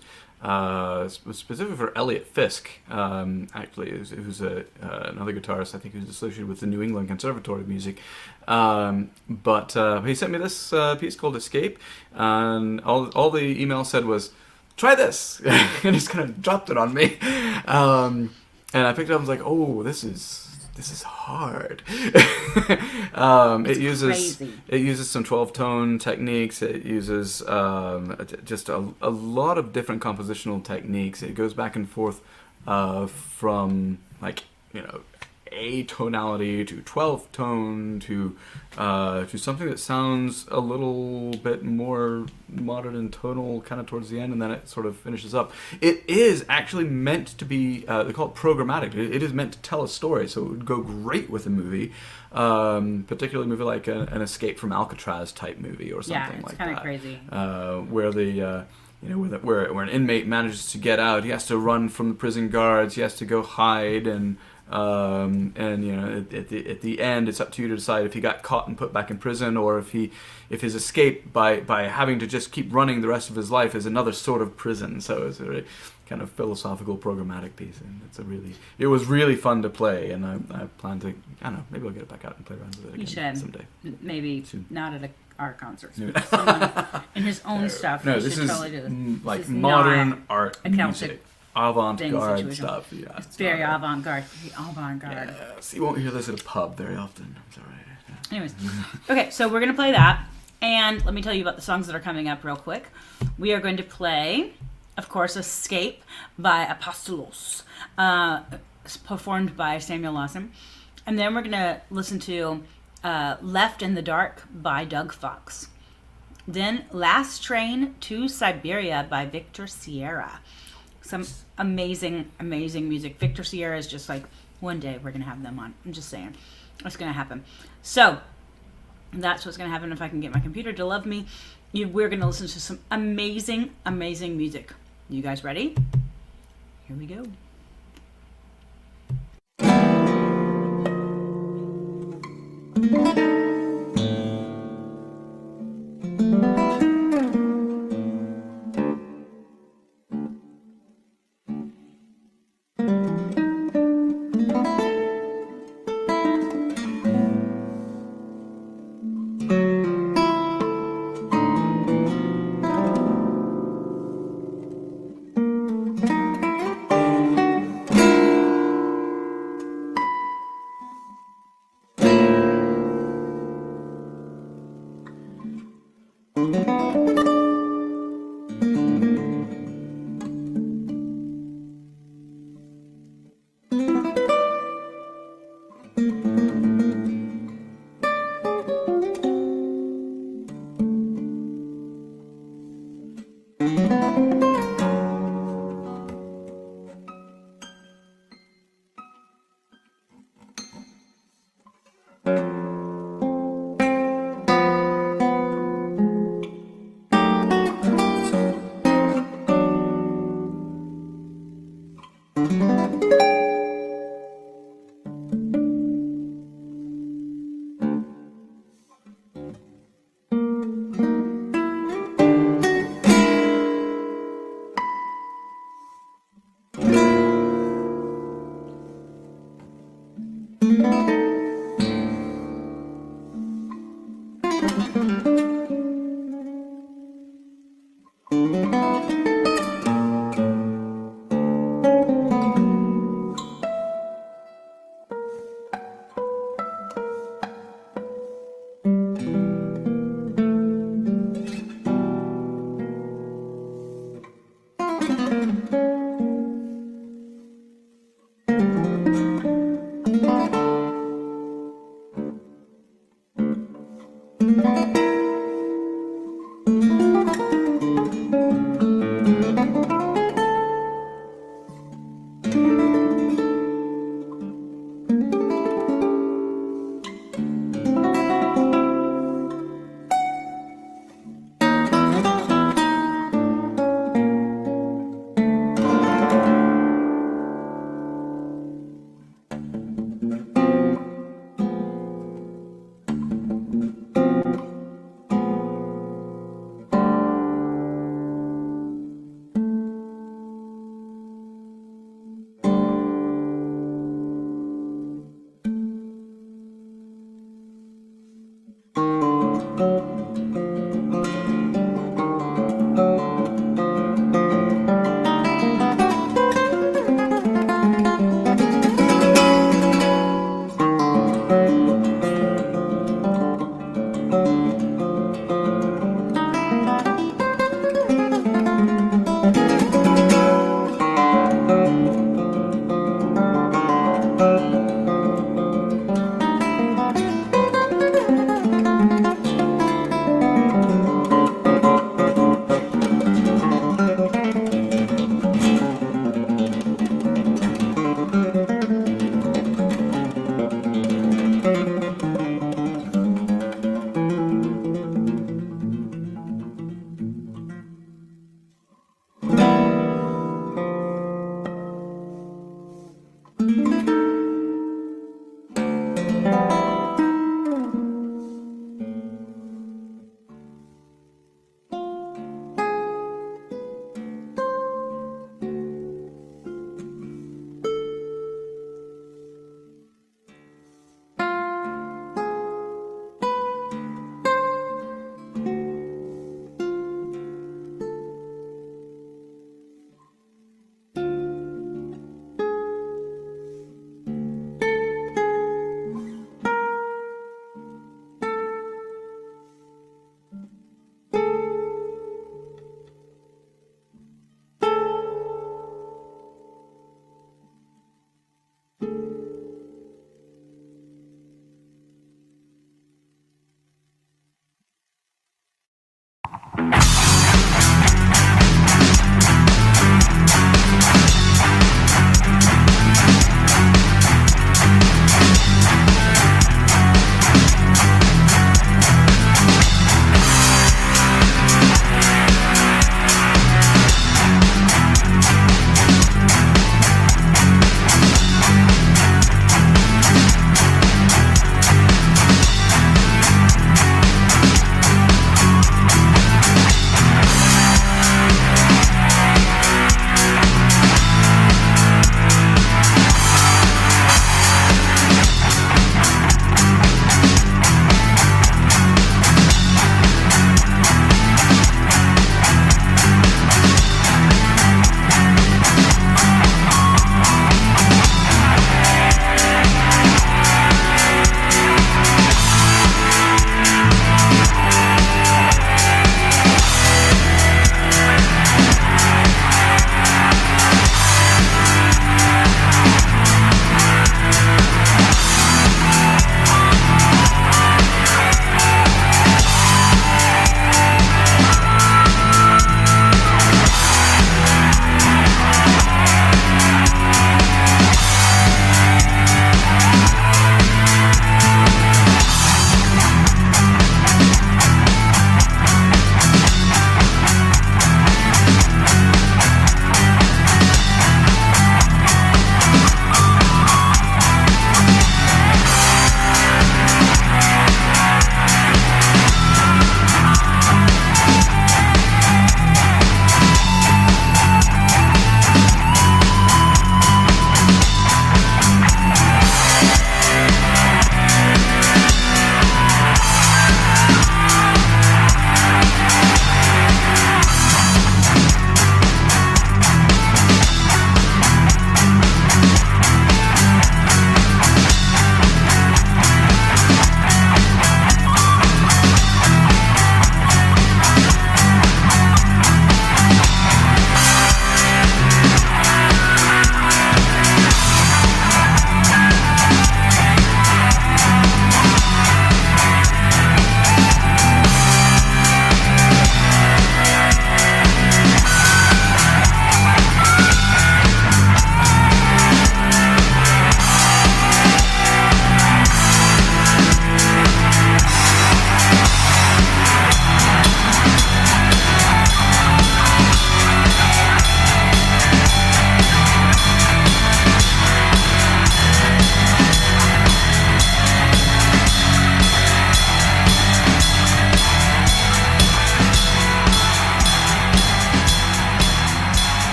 Specifically for Elliot Fisk, actually, who's another guitarist, I think, who's associated with the New England Conservatory of Music. But he sent me this piece called Escape, and all the email said was, try this! And just kind of dropped it on me. And I picked it up and was like, oh, this is hard. It uses some 12-tone techniques. It uses just a lot of different compositional techniques. It goes back and forth from A tonality to 12-tone to something that sounds a little bit more modern and tonal kind of towards the end, and then it sort of finishes up. It is actually meant to be, they call it programmatic. It is meant to tell a story, so it would go great with a movie, particularly a movie like an Escape from Alcatraz type movie or something like that. Yeah, it's kind of crazy. Where the where an inmate manages to get out, he has to run from the prison guards, he has to go hide, and at the end, it's up to you to decide if he got caught and put back in prison, or if his escape by having to just keep running the rest of his life is another sort of prison. So it's a really kind of philosophical, programmatic piece, and it was really fun to play. And I plan to, maybe I'll get it back out and play around with it again someday. Maybe soon. not at our concerts. Someone in his own stuff. No, this is totally like modern art Celtic music. Avant-garde stuff. Yeah, it's very avant-garde. Avant-garde. Yes, you won't hear this at a pub very often. It's all right. Yeah. Anyways, okay, so we're going to play that. And let me tell you about the songs that are coming up real quick. We are going to play, of course, Escape by Apostolos, performed by Samuel Lawson. And then we're going to listen to Left in the Dark by Doug Fox. Then Last Train to Siberia by Victor Sierra. Some amazing, amazing music. Victor Sierra is just like, one day we're going to have them on. I'm just saying. It's going to happen. So that's what's going to happen if I can get my computer to love me. We're going to listen to some amazing, amazing music. You guys ready? Here we go.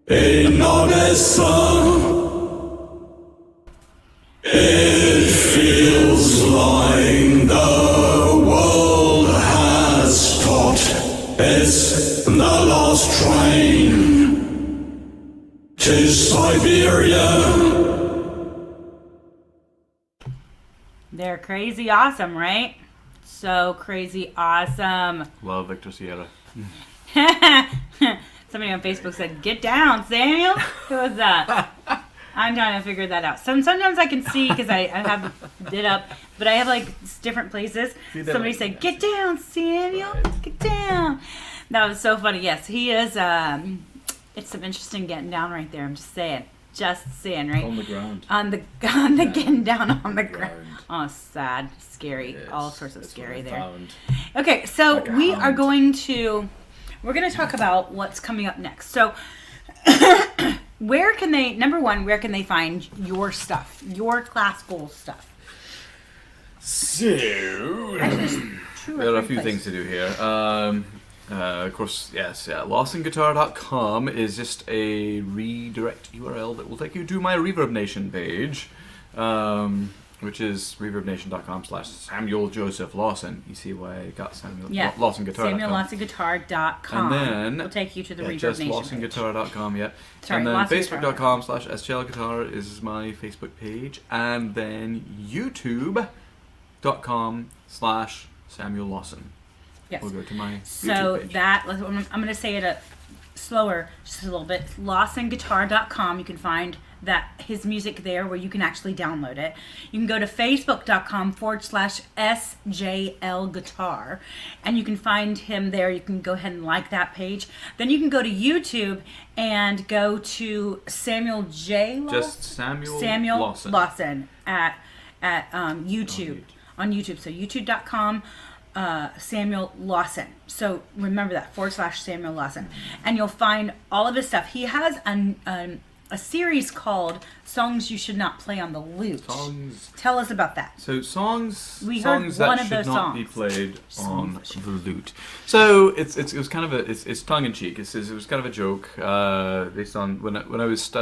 e non è so. It feels like the world has stopped. It's the last train to Siberia. They're crazy awesome, right? So crazy awesome. Love Victor Sierra. Somebody on Facebook said, "Get down, Samuel." Who was that? I'm trying to figure that out. Sometimes I can see because I have it up, but I have like different places. Somebody said, "Get down, Samuel. Get down." That was so funny. Yes, he is. It's some interesting getting down right there. I'm just saying. Right? On the ground. On the getting down on the ground. Oh, sad, scary, all sorts of scary there. Found. Okay, so Like a we are hound. going to talk about what's coming up next. So where can they find your stuff, your classical stuff? So, there are a few things to do here. Of course, yes, LawsonGuitar.com is just a redirect URL that will take you to my Reverb Nation page, which is reverbnation.com/Samuel Joseph Lawson. You see why I got Samuel LawsonGuitar.com. SamuelLawsonGuitar.com. And then will take you to the Reverb just Nation page. LawsonGuitar.com, yeah. Sorry, and then LawsonGuitar.com. Facebook.com/STLGuitar is my Facebook page. And then YouTube.com/Samuel Lawson. Yes. We'll go to my So YouTube page. I'm going to say it slower, just a little bit. LawsonGuitar.com. You can find his music there, where you can actually download it. You can go to Facebook.com/SJL Guitar, and you can find him there. You can go ahead and like that page. Then you can go to YouTube and go to Samuel J. Lawson. Just Samuel Lawson at YouTube. On YouTube. So YouTube.com. Samuel Lawson. So remember that /Samuel Lawson, and you'll find all of his stuff. He has a series called "Songs You Should Not Play on the Lute." Songs. Tell us about that. So songs. We songs heard one that of should those not be songs. played on Songs that the lute. So it was kind of it's tongue in cheek. It was kind of a joke based on when I was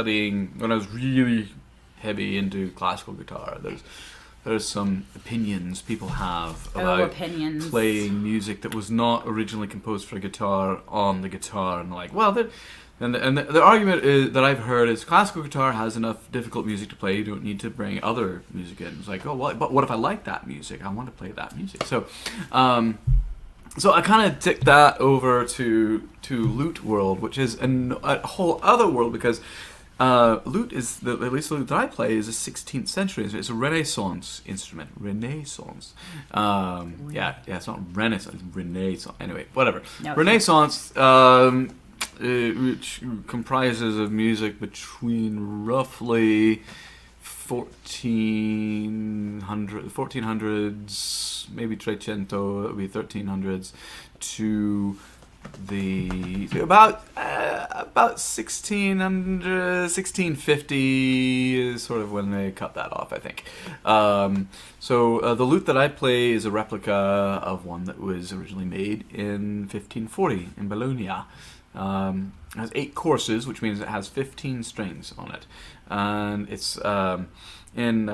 really heavy into classical guitar. There's some opinions people have about playing music that was not originally composed for guitar on the guitar, and like, well, the argument that I've heard is classical guitar has enough difficult music to play. You don't need to bring other music in. It's like, oh, but what if I like that music? I want to play that music. So, so I kind of ticked that over to lute world, which is a whole other world, because lute is at least the lute that I play is a 16th century. It's a Renaissance instrument. Renaissance. It's not Renaissance. It's Renaissance. Anyway, whatever. No, Renaissance, which comprises of music between roughly 1400s, maybe Trecento, that would be 1300s, to about 1650 is sort of when they cut that off, I think. So the lute that I play is a replica of one that was originally made in 1540 in Bologna. It has 8 courses, which means it has 15 strings on it, and it's in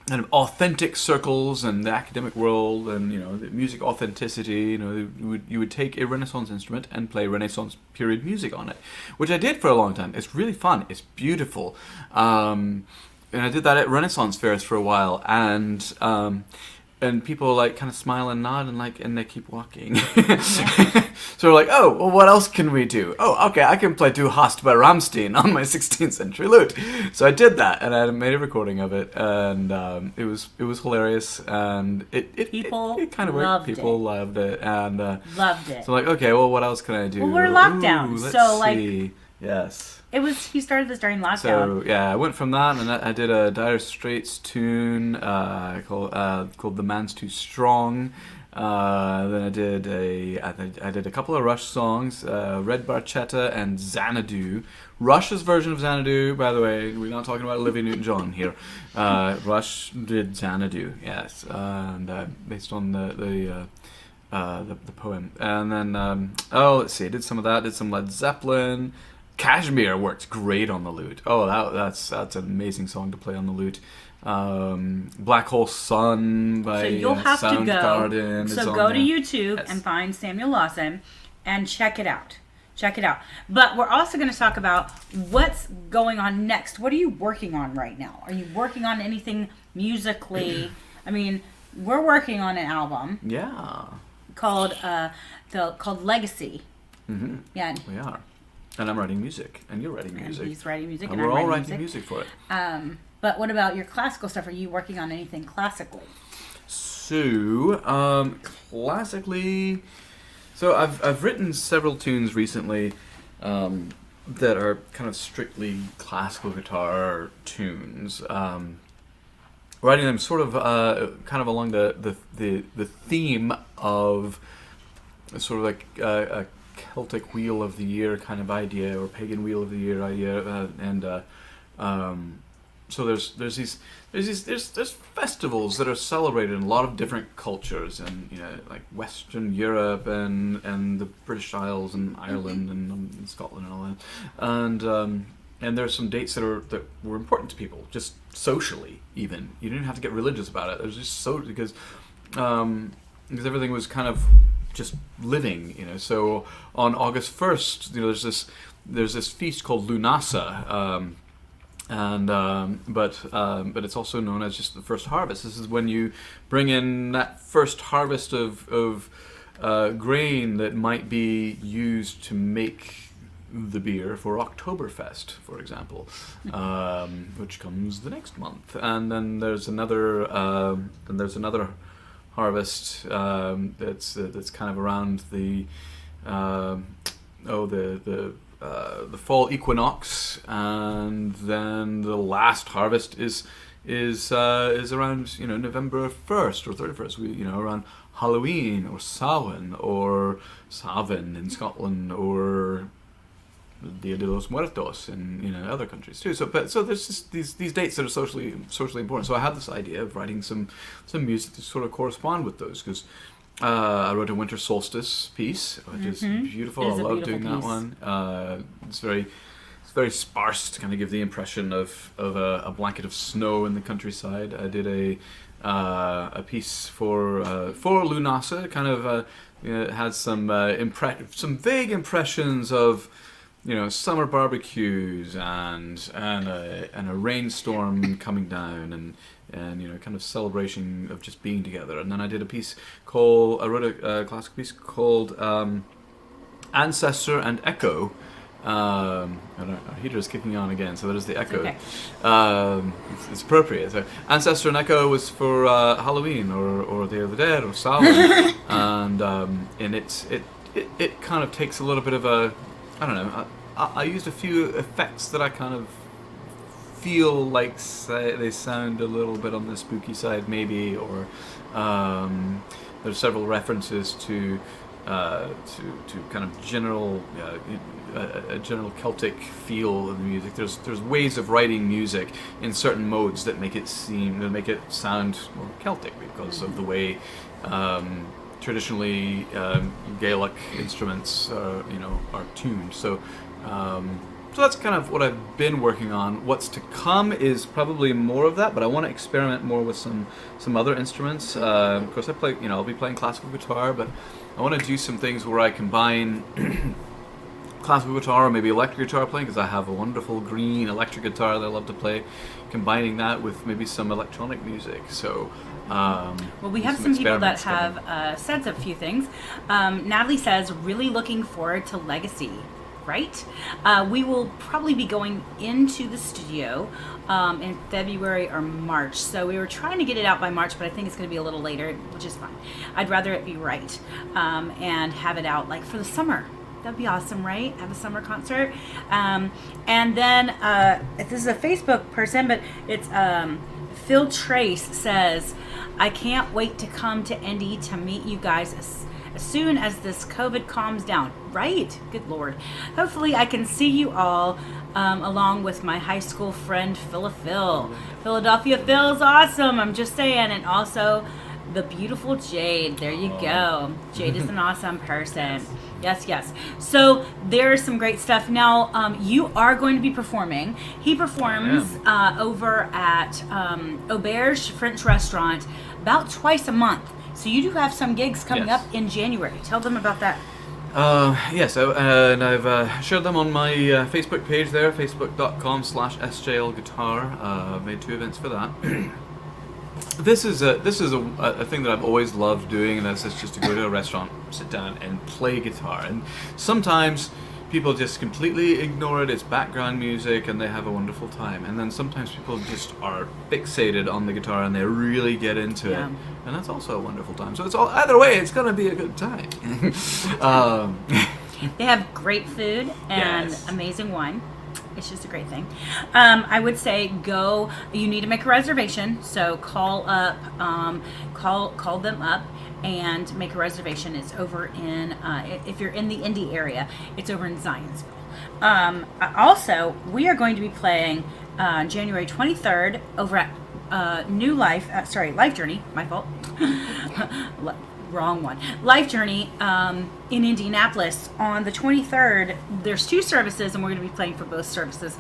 kind of authentic circles and the academic world, and the music authenticity. You would take a Renaissance instrument and play Renaissance period music on it, which I did for a long time. It's really fun. It's beautiful, and I did that at Renaissance fairs for a while, and people like kind of smile and nod and they keep walking. So we're like, oh, well, what else can we do? Oh, okay, I can play Du Hast by Rammstein on my 16th century lute. So I did that, and I made a recording of it, and it was hilarious, and it kind of worked. People loved it, and loved it. So like, okay, well, what else can I do? Well, we're locked down, let's so see. Yes. He started this during lockdown. So yeah, I went from that, and I did a Dire Straits tune called "The Man's Too Strong." Then I did a couple of Rush songs, Red Barchetta and Xanadu. Rush's version of Xanadu, by the way, we're not talking about Olivia Newton-John here. Rush did Xanadu, yes, and based on the the poem. And then let's see, I did some of that. Did some Led Zeppelin. Kashmir works great on the lute. Oh, that's an amazing song to play on the lute. Black Hole Sun by So you'll have to go. Soundgarden is So on go to there. YouTube Yes. and find Samuel Lawson and check it out. Check it out. But we're also going to talk about what's going on next. What are you working on right now? Are you working on anything musically? I mean, we're working on an album Yeah, called Legacy. mm-hmm. Yeah. We are. And I'm writing music, and you're writing And music. he's writing music, And and we're I'm all writing writing music. music for it. But what about your classical stuff? Are you working on anything classically? So, classically, so I've written several tunes recently that are kind of strictly classical guitar tunes. Writing them sort of kind of along the theme of sort of like a Celtic Wheel of the Year kind of idea, or Pagan Wheel of the Year idea, so there's festivals that are celebrated in a lot of different cultures, and like Western Europe and the British Isles and Ireland and Scotland and all that, and there's some dates that were important to people, just socially even. You didn't have to get religious about it. It was just so because everything was kind of just living, So on August 1st, there's this feast called Lunasa. But it's also known as just the first harvest. This is when you bring in that first harvest of grain that might be used to make the beer for Oktoberfest, for example, which comes the next month. And then there's another harvest that's kind of around the fall equinox, and then the last harvest is around November 1st or 31st. Around Halloween or Samhain in Scotland, or Dia de los Muertos in other countries too. So there's just these dates that are socially important. So I had this idea of writing some music to sort of correspond with those, because I wrote a winter solstice piece, which is beautiful. It is I a love beautiful doing that piece. one. It's very sparse to kind of give the impression of a blanket of snow in the countryside. I did a piece for Lunasa, kind of it has some vague impressions of summer barbecues and a rainstorm coming down, and kind of celebration of just being together. And then I did I wrote a classic piece called Ancestor and Echo. Our heater is kicking on again, so that is the echo. Okay. It's appropriate. So Ancestor and Echo was for Halloween or Day of the Dead or Samhain, and it kind of takes a little bit of a, I don't know. I used a few effects that I kind of feel like they sound a little bit on the spooky side, maybe, or there's several references to kind of general a general Celtic feel of the music. There's ways of writing music in certain modes that make it sound more Celtic because of the way traditionally Gaelic instruments are tuned. So that's kind of what I've been working on. What's to come is probably more of that, but I want to experiment more with some other instruments. Of course, I'll be playing classical guitar, but I want to do some things where I combine classical guitar or maybe electric guitar playing, because I have a wonderful green electric guitar that I love to play, combining that with maybe some electronic music. So well, we have some people that have said a few things. Natalie says, really looking forward to Legacy. Right? We will probably be going into the studio in February or March. So we were trying to get it out by March, but I think it's going to be a little later, which is fine. I'd rather it be right and have it out like for the summer. That'd be awesome, right? Have a summer concert. And then this is a Facebook person, but it's Phil Trace says, I can't wait to come to Indy to meet you guys as soon as this COVID calms down. Right? Good Lord. Hopefully I can see you all along with my high school friend Phil. Philadelphia Phil's awesome. I'm just saying. And also The beautiful Jade. There you go. Jade is an awesome person. Yes. So there's some great stuff. Now, you are going to be performing. He performs over at Auberge French Restaurant about twice a month. So you do have some gigs coming Yes. up in January. Tell them about that. Yes, and I've shared them on my Facebook page there, facebook.com/sjlguitar. Made 2 events for that. This is a thing that I've always loved doing, and that's just to go to a restaurant, sit down, and play guitar. And sometimes people just completely ignore it. It's background music, and they have a wonderful time. And then sometimes people just are fixated on the guitar, and they really get into Yeah. it, and that's also a wonderful time. So it's all either way, it's gonna be a good time. They have great food and Yes. amazing wine. It's just a great thing. I would say go. You need to make a reservation, so call up, call them up, and make a reservation. It's over in if you're in the Indy area, it's over in Zionsville. Also, we are going to be playing January 23rd over at New Life. Life Journey. My fault. Wrong one. Life Journey in Indianapolis on the 23rd. There's 2 services, and we're going to be playing for both services,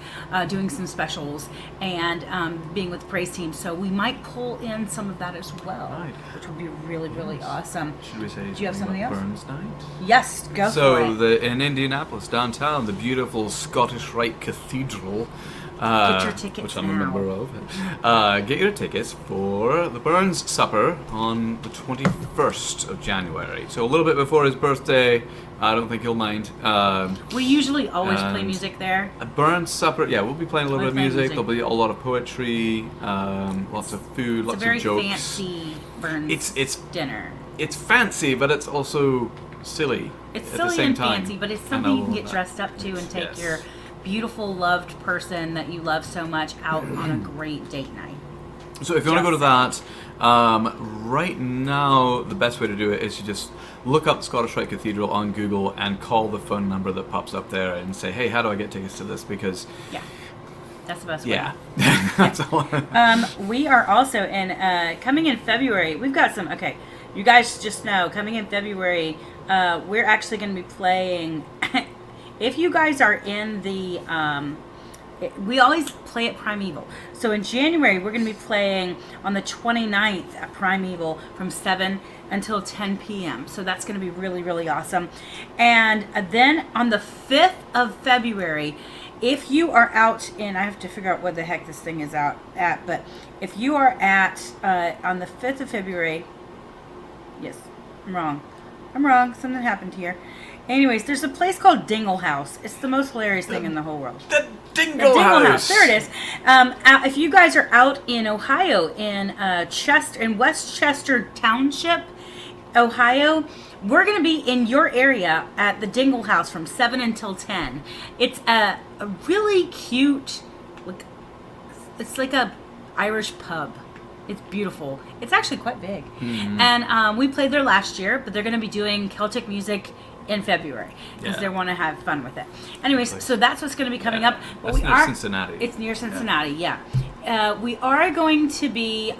doing some specials and being with the praise team. So we might pull in some of that as well, Right. which would be really, really awesome. Should we say Do you have something about else? Burns Night? Yes, go for So it. in Indianapolis downtown, the beautiful Scottish Rite Cathedral, Get your tickets which I'm now. a member of. Get your tickets for the Burns Supper on the 21st of January. So a little bit before his birthday. I don't think he'll mind. We usually always play and music there. A Burns Supper. Yeah, we'll be playing a little We'll bit of play music. music. There'll be a lot of poetry, lots of food, It's lots a very of jokes. fancy Burns It's dinner. it's fancy, but it's also silly. It's at the silly same and time. fancy, but it's And something I you can love get that. dressed up to and take Yes. your beautiful, loved person that you love so much out on a great date night. So if you want to go to that, right now the best way to do it is you just look up Scottish Rite Cathedral on Google and call the phone number that pops up there and say, hey, how do I get tickets to this? Because, Yeah, that's the best way. yeah, that's all. We are also in coming in February. We've got some. Okay, you guys just know coming in February, we're actually going to be playing. If you guys are in the, we always play at Primeval. So in January, we're going to be playing on the 29th at Primeval from 7 until 10 p.m. So that's going to be really, really awesome. And then on the 5th of February, if you are out in, I have to figure out what the heck this thing is out at, but if you are at, on the 5th of February, yes, I'm wrong. Something happened here. Anyways, there's a place called Dingle House. It's the most hilarious thing in the whole world. The The Dingle Dingle House. There it is. If you guys are out in Ohio, in Westchester Township, Ohio, we're going to be in your area at the Dingle House from 7 until 10. It's a really cute, it's like a Irish pub. It's beautiful. It's actually quite big. And we played there last year, but they're going to be doing Celtic music in February because Yeah. they want to have fun with it. Anyways, so that's what's going to be coming up. But That's near Cincinnati. It's near Cincinnati, yeah. We are going to be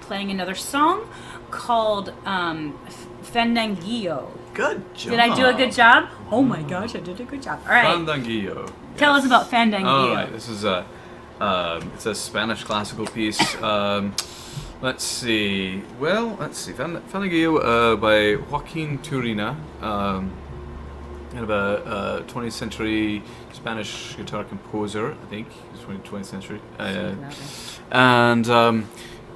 playing another song called Fandangillo. Good job. Did I do a good job? Oh my gosh, I did a good job. All right. Fandangillo. Tell us about Fandangillo. All right, this is it's a Spanish classical piece. Let's see. Fandangillo by Joaquin Turina, kind of a 20th century Spanish guitar composer, I think. He's 20th century. And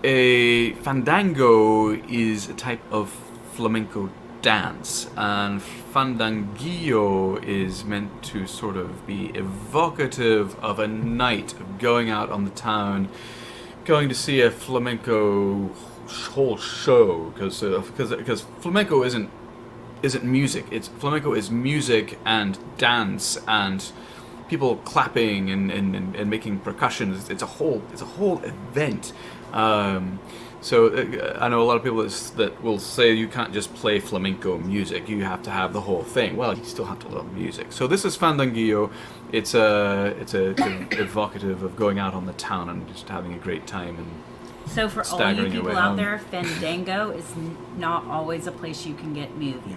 a fandango is a type of flamenco dance, and fandangillo is meant to sort of be evocative of a night of going out on the town, going to see a flamenco whole show, because flamenco isn't music. Flamenco is music and dance and people clapping and making percussion. It's a whole event. So I know a lot of people that will say you can't just play flamenco music. You have to have the whole thing. Well, you still have to love music. So this is Fandangillo. It's evocative of going out on the town and just having a great time. And So for all you staggering your people way out home. there, Fandango is not always a place you can get movies.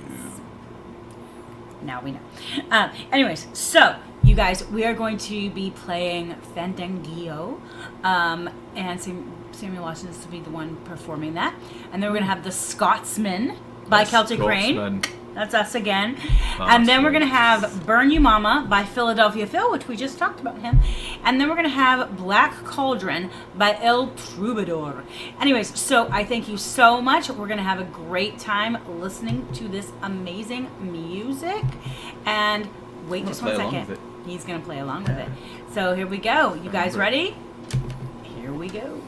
Now we know. Anyways, so you guys, we are going to be playing Fandango, and Samuel Lawson is to be the one performing that, and then we're gonna have the Scotsman by Celtic Rain. Scotsman. That's us again. And then we're going to have Burn You Mama by Philadelphia Phil, which we just talked about him. And then we're going to have Black Cauldron by El Troubadour. Anyways, so I thank you so much. We're going to have a great time listening to this amazing music. And wait just one play along second. with it. He's going to play along with it. So here we go. You guys ready? Here we go.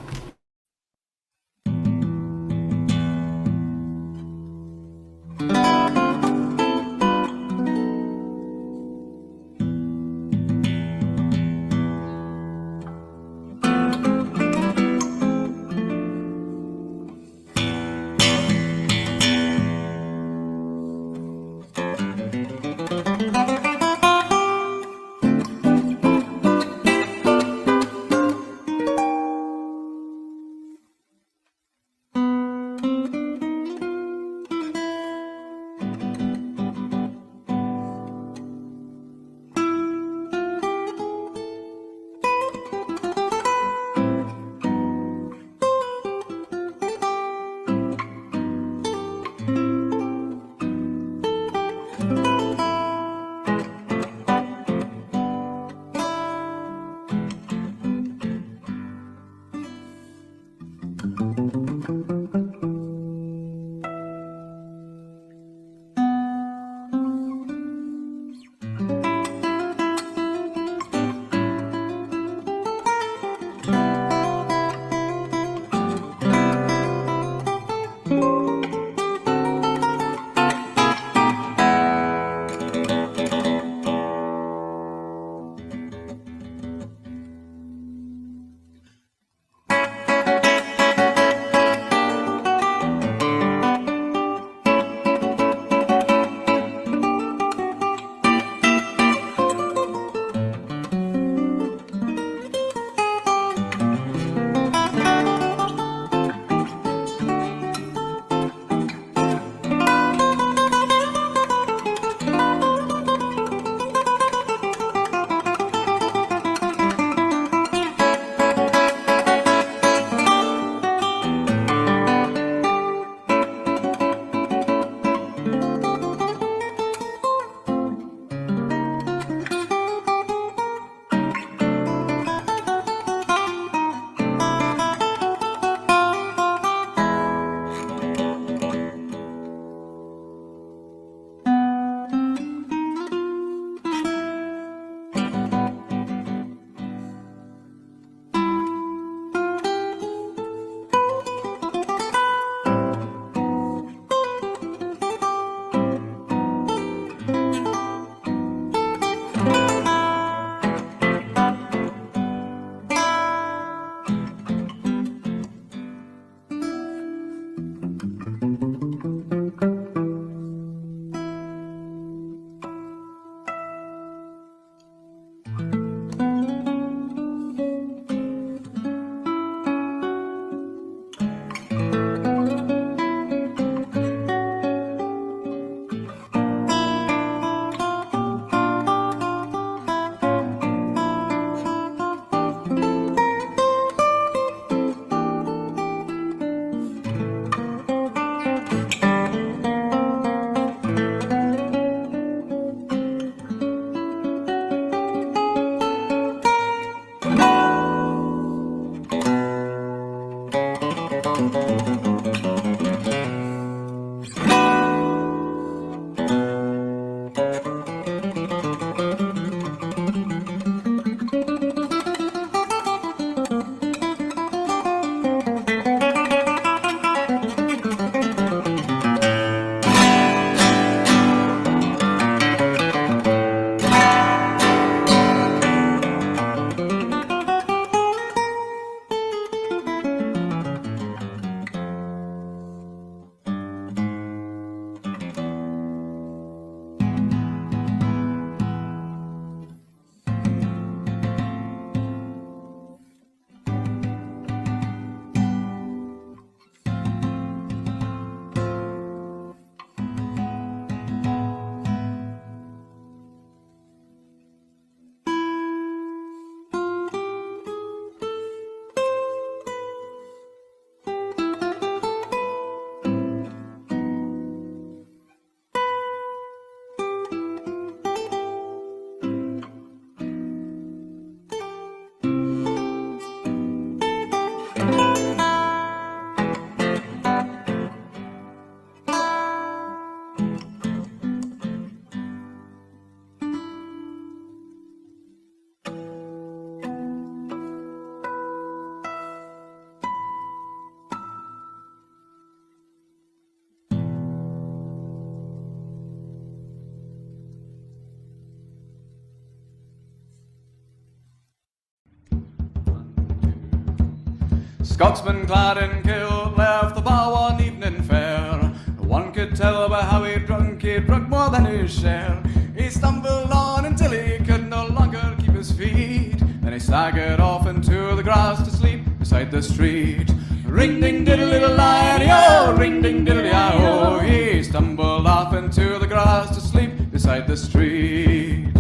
Scotsman clad in kilt left the bar one evening fair. One could tell by how he'd drunk more than his share. He stumbled on until he could no longer keep his feet. Then he staggered off into the grass to sleep beside the street. Ring ding diddle little lie-o, ring ding diddle lie-o. He stumbled off into the grass to sleep beside the street.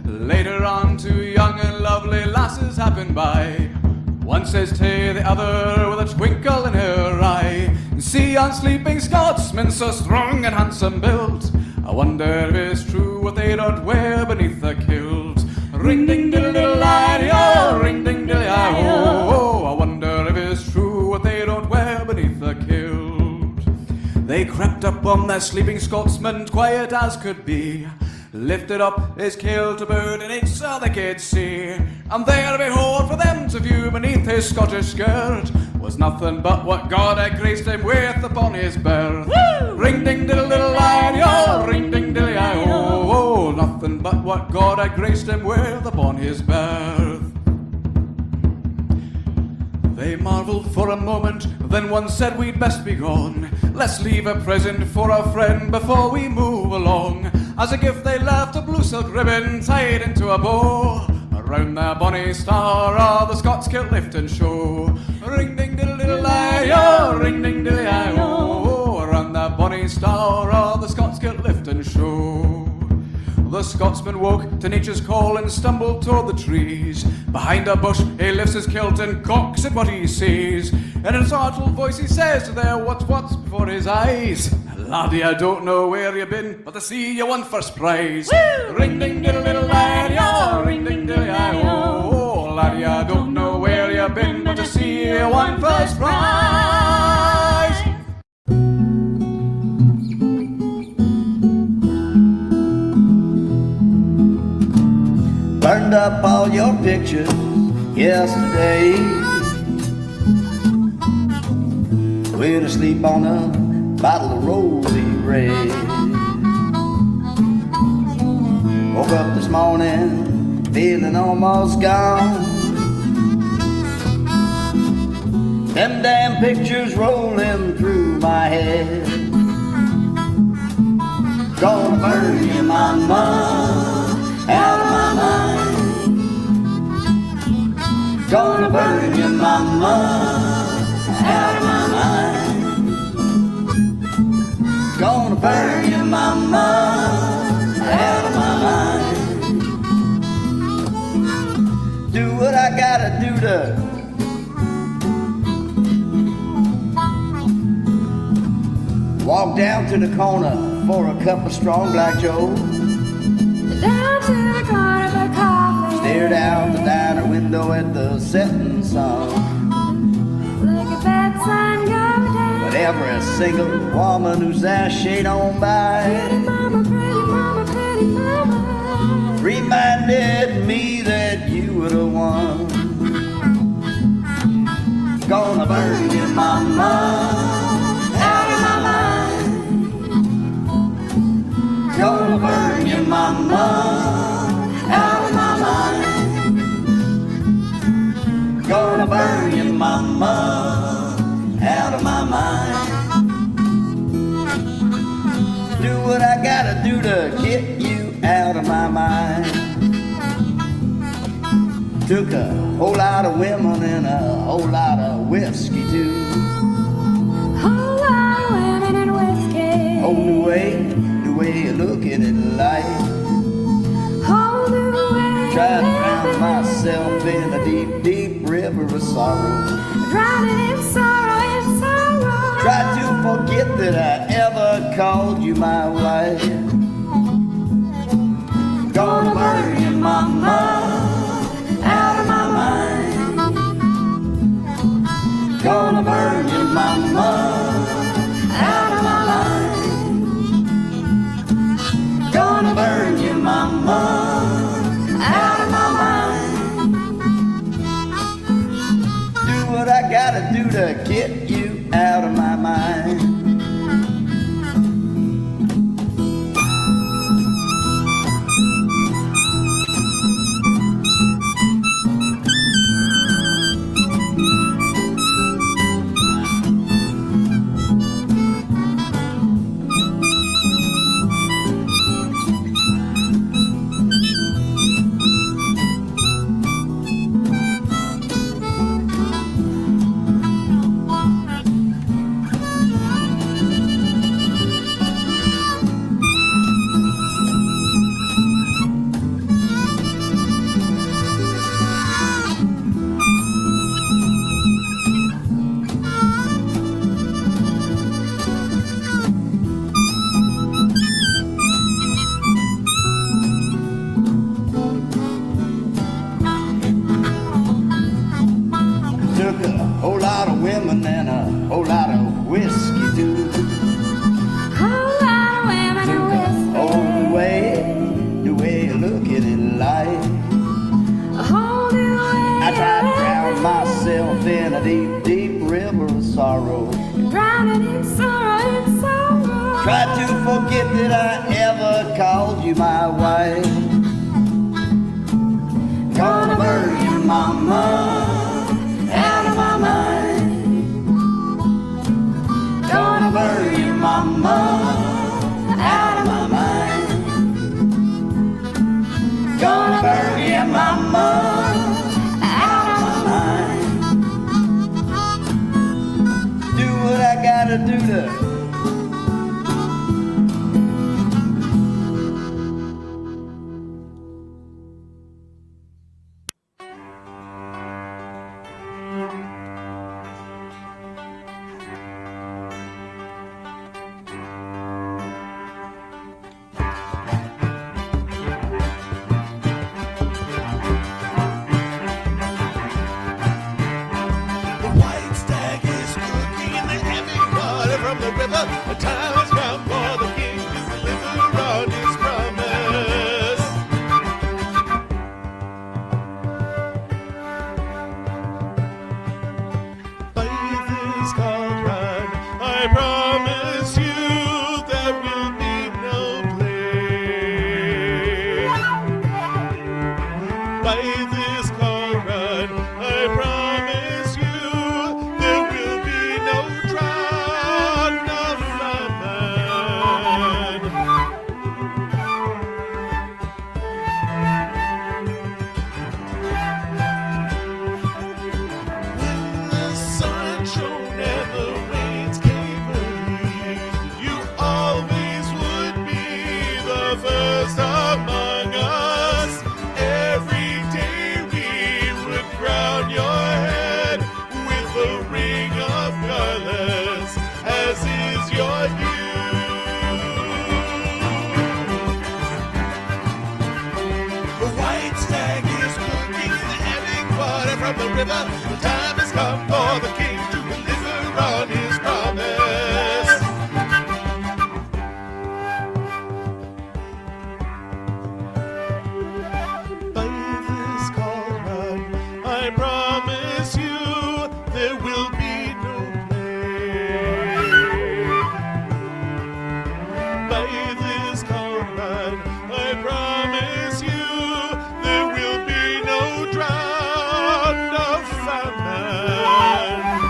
Later on, two young and lovely lasses happened by. One says to the other with a twinkle in her eye, see yon sleeping Scotsman so strong and handsome built, I wonder if it's true what they don't wear beneath the kilt. Ring ding diddle diddle lie-o, ring ding diddle lie-o. I wonder if it's true what they don't wear beneath the kilt. They crept up on their sleeping Scotsman, quiet as could be, lifted up his kilt about an inch so they could see, and there behold for them to view beneath his Scottish skirt was nothing but what God had graced him with upon his birth. Woo! Ring ding diddle diddle lie-o, ring ding diddle lie-o. Nothing but what God had graced him with upon his birth. They marvelled for a moment, then one said we'd best be gone. Let's leave a present for our friend before we move along. As a gift they left a blue silk ribbon tied into a bow. Around their bonny star all the Scots kilt lift and show. Ring ding diddle diddle lie-o, ring ding diddle lie-o. Around their bonny star all the Scots kilt lift and show. The Scotsman woke to nature's call and stumbled toward the trees. Behind a bush he lifts his kilt and cocks at what he sees. In a startled voice he says to there what's before his eyes, laddie, I don't know where you've been, but I see you won first prize. Woo! Ring ding diddle diddle lie-o, ring ding diddle lie-o. Laddie, I don't know where you've been, but I see you won first prize. Burned up all your pictures yesterday. Went to sleep on a bottle of rosy red. Woke up this morning feeling almost gone. Them damn pictures rolling through my head. Gonna burn you, mama, out of my mind. Gonna burn you, mama, out of my mind. Gonna burn you, mama, out of my mind. Do what I gotta do to walk down to the corner for a cup of strong black Joe. Down to the corner of a coffee. Stared out the diner window at the setting sun. Look at that sun go down. But every single woman who's there shade on by Pretty mama, pretty mama, pretty mama. reminded me that you were the one. Gonna burn you, mama, out of my mind. Gonna burn you, mama, out of my mind. Gonna burn you, mama, out of my mind. Do what I gotta do to get you out of my mind. Took a whole lot of women and a whole lot of whiskey too. Whole lot of women and whiskey. Whole new way of looking at life. Whole new way. Tried to drown myself in a deep, deep river of sorrow. Drowning in sorrow, in sorrow. Tried to forget that I ever called you my wife. Gonna burn you, mama, out of my mind. Gonna burn you, mama, out of my mind. Gonna burn you, mama, out of my mind. Do what I gotta do to get you out of my mind. light. Hold you I tried to drown myself in a deep, deep river of sorrow. drowning in sorrow. Tried to forget that I ever called you my wife. Gonna bury your mama out of my mind. Gonna bury your mama out of my mind. Gonna bury your mama out of my mind. Do what I gotta do to The white stag is cooking in the heavy water from the river. The time has come for the king to deliver on his promise. By this cauldron, I promise you there will be no plague. By this cauldron, I promise you there will be no drought, no famine. When the sun shone and the rains came early, you always would be the first among us. Every day we would crown your head with a ring of colors, as is your due. The white stag is cooking in the heavy water from the river. The time has come for the king to deliver on his promise. By this cauldron, I promise you there will be no plague. By this cauldron, I promise you there will be no drought, no famine.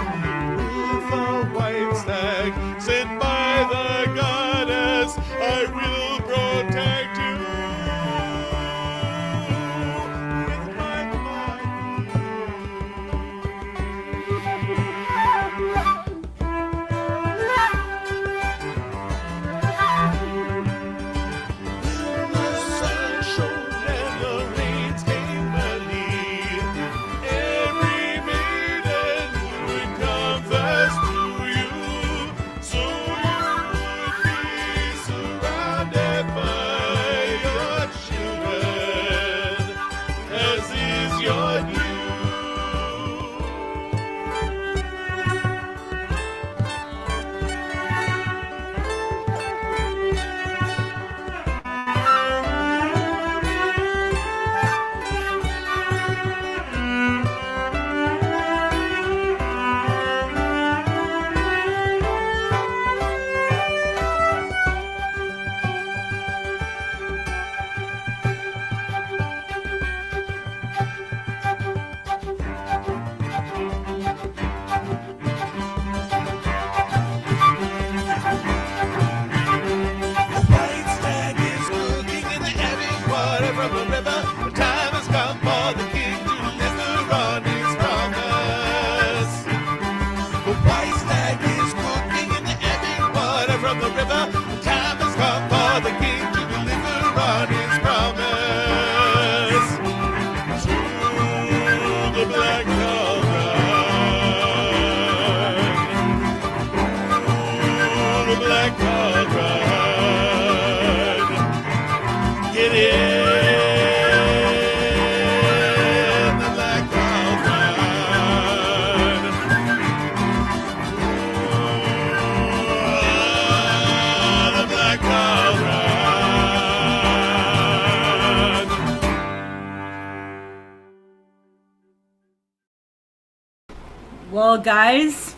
Well, guys,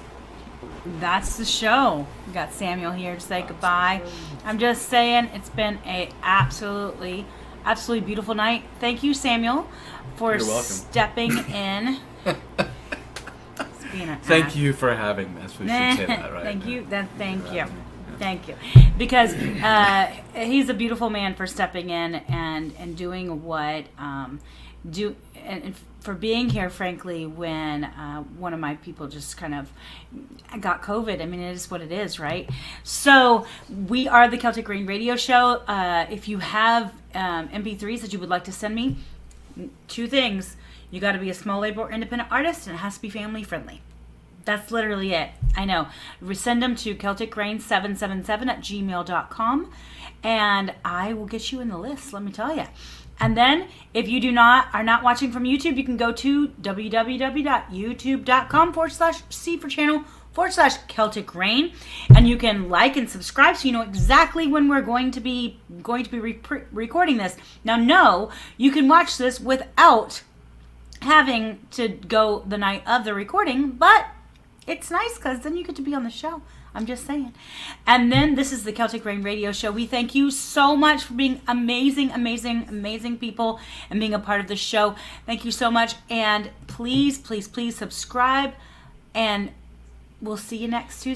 that's the show. We got Samuel here to say goodbye. I'm just saying it's been a absolutely beautiful night. Thank you, Samuel, for You're welcome. stepping in. It's being an Thank ass. you for having this. We should say that, right? Thank you. Thank you. Because he's a beautiful man for stepping in and doing what and for being here, frankly, when one of my people just kind of got COVID. I mean, it is what it is, right? So we are the Celtic Rain Radio Show. If you have MP3s that you would like to send me, two things. You got to be a small label or independent artist, and it has to be family friendly. That's literally it. I know. Send them to celticrain777@gmail.com, and I will get you in the list, let me tell you. And then, if you are not watching from YouTube, you can go to www.youtube.com/C for channel /Celtic Rain, and you can like and subscribe so you know exactly when we're going to be recording this. Now, no, you can watch this without having to go the night of the recording, but it's nice because then you get to be on the show. I'm just saying. And then this is the Celtic Rain Radio Show. We thank you so much for being amazing people and being a part of the show. Thank you so much. And please subscribe. And we'll see you next Tuesday.